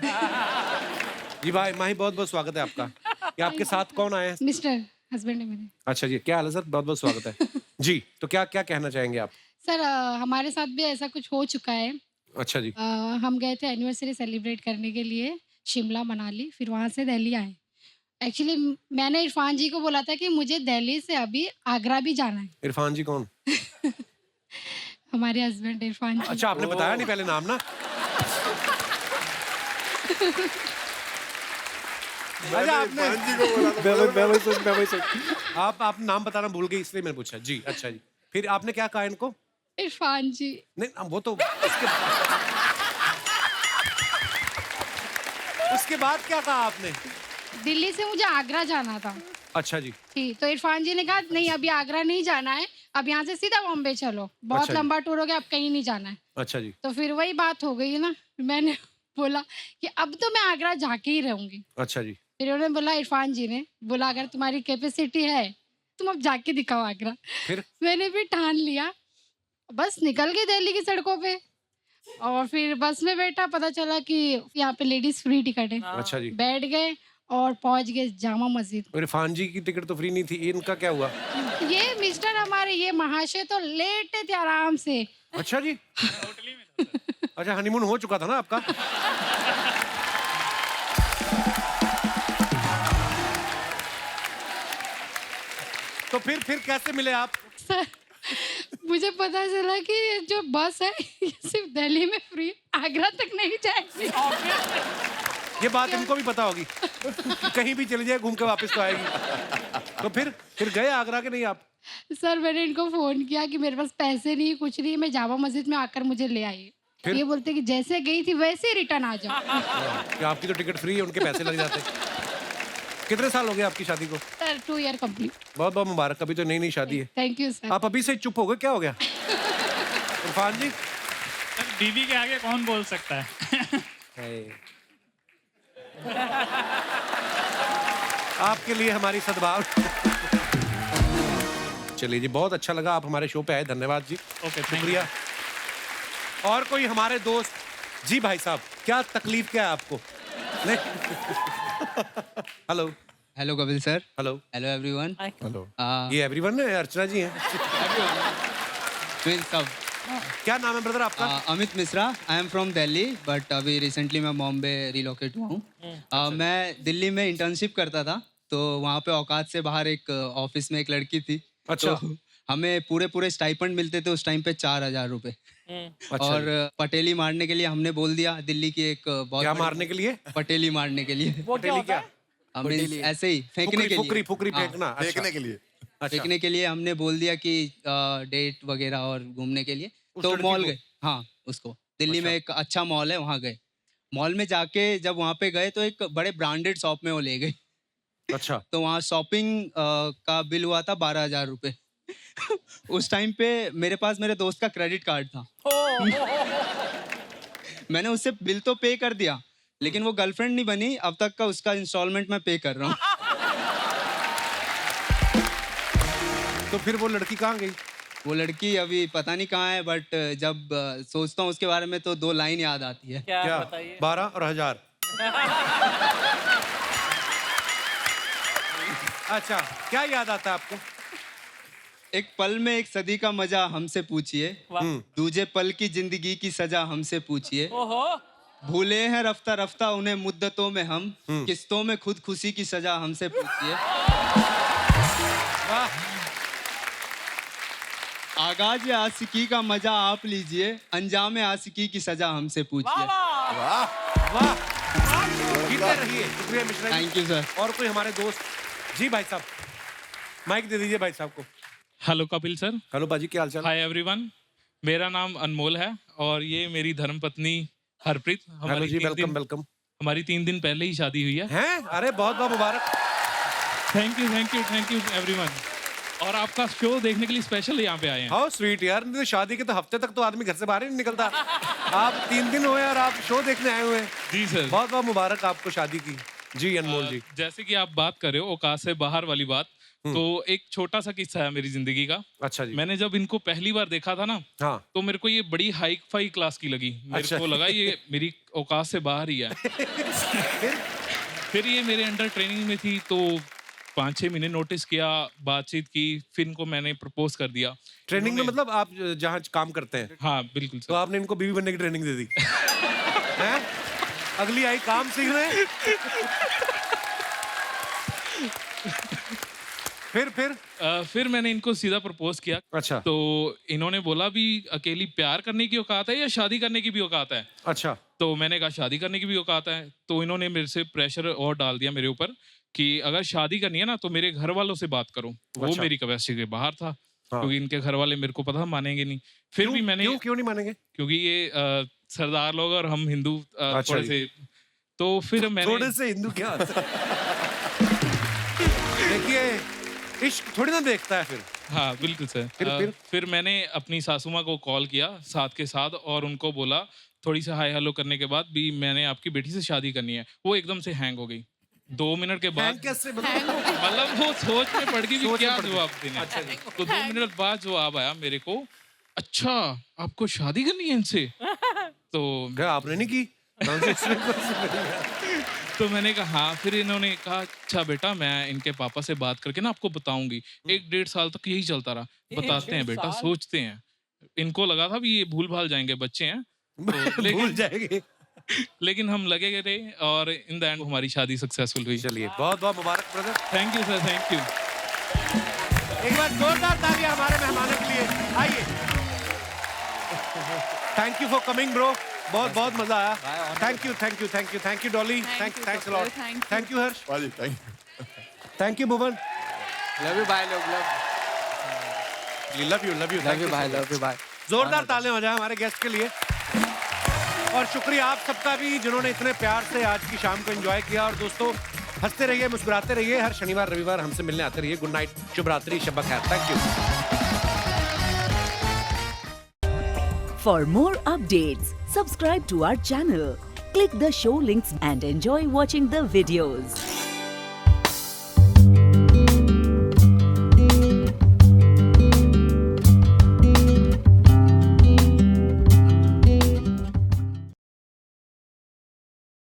जी भाई माही बहुत बहुत स्वागत है आपका। ये आपके साथ कौन आए हैं? मिस्टर हस्बैंड है मेरे। अच्छा जी, क्या हाल है सर? बहुत बहुत स्वागत है जी। तो क्या क्या कहना चाहेंगे आप? सर हमारे साथ भी ऐसा कुछ हो चुका है। अच्छा जी। हम गए थे एनिवर्सरी सेलिब्रेट करने के लिए शिमला मनाली, फिर वहाँ से दिल्ली आए। एक्चुअली मैंने इरफान जी को बोला था कि मुझे दिल्ली से अभी आगरा भी जाना है। इरफान जी कौन? हमारे हस्बैंड इरफान जी। अच्छा आपने बताया नहीं पहले नाम ना। अच्छा आपने आप नाम बताना भूल गए इसलिए मैंने पूछा जी। अच्छा जी, फिर आपने क्या कहा इनको? इरफान जी। नहीं वो तो उसके बाद क्या कहा आपने? दिल्ली से मुझे आगरा जाना था। अच्छा जी। ठीक, तो इरफान जी ने कहा नहीं अभी आगरा नहीं जाना है, अब यहाँ से सीधा बॉम्बे चलो, बहुत अच्छा जी। लंबा टूर हो गया, अब कहीं नहीं जाना है। अच्छा जी। तो फिर वही बात हो गई ना, मैंने बोला कि अब तो मैं आगरा जाके ही रहूंगी। अच्छा जी। फिर उन्होंने बोला, इरफान जी ने बोला अगर तुम्हारी कैपेसिटी है तुम अब जाके दिखाओ आगरा। फिर मैंने भी ठान लिया, बस निकल गई दिल्ली की सड़कों पे और फिर बस में बैठा, पता चला कि यहाँ पे लेडीज फ्री टिकट है। अच्छा जी। बैठ गए और पहुंच गए जामा मस्जिद। इरफान जी की टिकट तो फ्री नहीं थी, इनका क्या हुआ? ये मिस्टर हमारे ये महाशय तो लेटे थे आराम से। अच्छा जी। अच्छा हनीमून हो चुका था ना आपका? तो फिर कैसे मिले आप? सर मुझे पता चला कि ये जो बस है ये सिर्फ दिल्ली में फ्री, आगरा तक नहीं जाएगी। ये बात इनको भी पता होगी कहीं भी चली जाए घूम के वापस तो आएगी। तो फिर गए आगरा के नहीं आप? सर मैंने इनको फोन किया कि मेरे पास पैसे नहीं कुछ नहीं, मैं जामा मस्जिद में आकर मुझे ले आई। ये बोलते कि जैसे गई थी वैसे ही रिटर्न आ जाओ। कि आपकी तो टिकट फ्री है, उनके पैसे लग जाते। कितने साल हो गए आपकी शादी को? Sir 2 year complete. बहुत बहुत मुबारक, अभी तो नई नई शादी है। Thank you sir. आप अभी से चुप हो गए, क्या हो गया? इरफान जी, सर बीवी के आगे कौन बोल सकता है? आपके लिए हमारी सद्भाव। चलिए जी, बहुत अच्छा लगा आप हमारे शो पे आए, धन्यवाद जी। ओके, शुक्रिया। और कोई हमारे दोस्त? जी भाई साहब, क्या तकलीफ क्या है आपको? नहीं। Hello. Hello Kapil sir. Hello. Hello everyone. Hello. ये एवरीवन है, अर्चना जी हैं। सब। क्या नाम है ब्रदर आपका? Amit Mishra. I am from Delhi but अभी रिसेंटली मैं बॉम्बे रिलोकेट हुआ हूँ। मैं दिल्ली में इंटर्नशिप करता था, तो वहाँ पे औकात से बाहर एक ऑफिस में एक लड़की थी। अच्छा। तो हमें पूरे स्टाइपेंड मिलते थे उस टाइम पे 4000 रुपए। अच्छा और जी। पटेली मारने के लिए हमने बोल दिया, दिल्ली की एक बहुत क्या बड़ी- मारने के लिए? पटेली मारने के लिए। वो क्या होता है? Means ऐसे ही फेंकने के लिए। फुकरी हाँ। फेंकना। अच्छा। देखने के लिए। फेंकने के लिए हमने बोल दिया कि डेट वगैरह और घूमने के लिए। उस तो लड़की मॉल को? गए। हाँ, उसको दिल्ली में एक अच्छा मॉल है, वहाँ गए। मॉल में जाके जब वहाँ पे गए तो एक बड़े ब्रांडेड शॉप में वो ले गई। अच्छा। तो वहाँ शॉपिंग का बिल हुआ था 12,000 रुपए। उस टाइम पे मेरे पास मेरे दोस्त का क्रेडिट कार्ड था। मैंने उससे बिल तो पे कर दिया, लेकिन वो गर्लफ्रेंड नहीं बनी अब तक का, उसका इंस्टॉलमेंट मैं पे कर रहा हूँ। तो फिर वो लड़की कहाँ गई? वो लड़की अभी पता नहीं कहाँ है, बट जब सोचता हूँ उसके बारे में तो 2 लाइन याद आती है। क्या? 12 और 1000। अच्छा, क्या याद आता है आपको? एक पल में एक सदी का मजा हमसे पूछिए, दूजे पल की जिंदगी की सजा हमसे पूछिए। भूले हैं रफ्ता रफ्ता उन्हें मुद्दतों में हम, किस्तों में खुद खुशी की सजा हमसे पूछिए। आगाज आशिकी का मजा आप लीजिए, अंजाम आशिकी की सजा हमसे पूछिए। वाह, जीते रहिए। शुक्रिया Mishra ji. Thank you sir. और कोई हमारे दोस्त? जी भाई साहब, माइक दे दीजिए भाई साहब को। Hello Kapil sir. हेलो बाजी, क्या हाल चाल? हाय एवरीवन, मेरा नाम अनमोल है और ये मेरी धर्मपत्नी हरप्रीत। हेलो जी, वेलकम वेलकम। हमारी 3 दिन पहले ही शादी हुई है। हैं? अरे बहुत बहुत मुबारक। Thank you everyone. और आपका शो देखने के लिए स्पेशल यहाँ पे आए हैं। हाउ स्वीट यार, नहीं तो शादी के तो हफ्ते तक तो आदमी घर से बाहर ही नहीं निकलता। आप 3 दिन हुए और आप शो देखने आए हुए हैं। जी सर। बहुत बहुत मुबारक आपको शादी की। जी अनमोल जी। जैसे कि आप बात कर रहे हो औकात से बाहर वाली बात, तो एक छोटा सा किस्सा है मेरी जिंदगी का। अच्छा जी। मैंने जब इनको पहली बार देखा था ना, हाँ। तो मेरे को ये बड़ी हाई फाई क्लास की लगी। मेरे अच्छा। को लगा ये मेरी औकात से बाहर ही है। फिर ये मेरे अंडर ट्रेनिंग में थी, तो 5-6 महीने नोटिस किया, बातचीत की, फिर इनको मैंने प्रपोज कर दिया। ट्रेनिंग में मतलब आप जहाँ काम करते हैं? हाँ बिल्कुल तो आपने इनको बीवी बनने की ट्रेनिंग दे दी? हैं? अगली आई काम सीखने। फिर मैंने इनको सीधा प्रपोज किया। अच्छा। तो इन्होंने बोला भी अकेली प्यार करने की औकात है या शादी करने की भी औकात है? अच्छा। तो मैंने कहा शादी करने की भी औकात है। तो इन्होंने मेरे से प्रेशर और डाल दिया मेरे ऊपर कि अगर शादी करनी है ना तो मेरे घर वालों से बात करो। वो अच्छा। मेरी कैपेसिटी के बाहर था। हाँ। क्योंकि इनके घर वाले मेरे को पता मानेंगे नहीं। फिर भी मैंने क्यों नहीं मानेंगे? क्योंकि ये सरदार लोग और हम हिंदू अच्छा थोड़े से, तो फिर मैंने थोड़े से हिंदू क्या होता है? देखिए, इश्क थोड़ी ना देखता है फिर। हाँ बिल्कुल सर। फिर मैंने अपनी सासू माँ को कॉल किया साथ के साथ और उनको बोला, थोड़ी सी हाय हेलो करने के बाद भी मैंने आपकी बेटी से शादी करनी है। वो एकदम से हैंग हो गई। 2 मिनट के बाद मतलब वो सोच में पड़ गई कि क्या जवाब देना। अच्छा जी। तो 2 मिनट बाद जवाब आया मेरे को, अच्छा आपको शादी करनी है इनसे? तो क्या आपने नहीं की? तो मैंने कहा हाँ। फिर इन्होंने कहा अच्छा बेटा मैं इनके पापा से बात करके ना आपको बताऊंगी। 1-1.5 साल तक यही चलता रहा। बताते हैं बेटा, सोचते हैं। इनको लगा था भी ये भूल भाल जाएंगे, बच्चे हैं तो भूल जाएंगे। लेकिन हम लगे गए थे और इन द एंड हमारी शादी सक्सेसफुल हुई। चलिए बहुत बहुत मुबारक brother. Thank you sir, thank you. एक बार जोरदार तालियां हमारे मेहमानों के लिए। आइए। Thank you for coming bro. बहुत बहुत मजा आया। Thank you Dolly. Thanks a lot. Thank you Harsh. Thank you Bhuvan. Love you भाई लोग, लव यू भाई, लव यू भाई। जोरदार तालियां हो जाए हमारे गेस्ट के लिए। और शुक्रिया आप सबका भी जिन्होंने इतने प्यार से आज की शाम को एंजॉय किया। और दोस्तों हंसते रहिए, मुस्कुराते रहिए, हर शनिवार रविवार हमसे मिलने आते रहिए। गुड नाइट, शुभ रात्रि, शब खैर। Thank you. For more updates, subscribe to our channel, click the show links and enjoy watching the videos.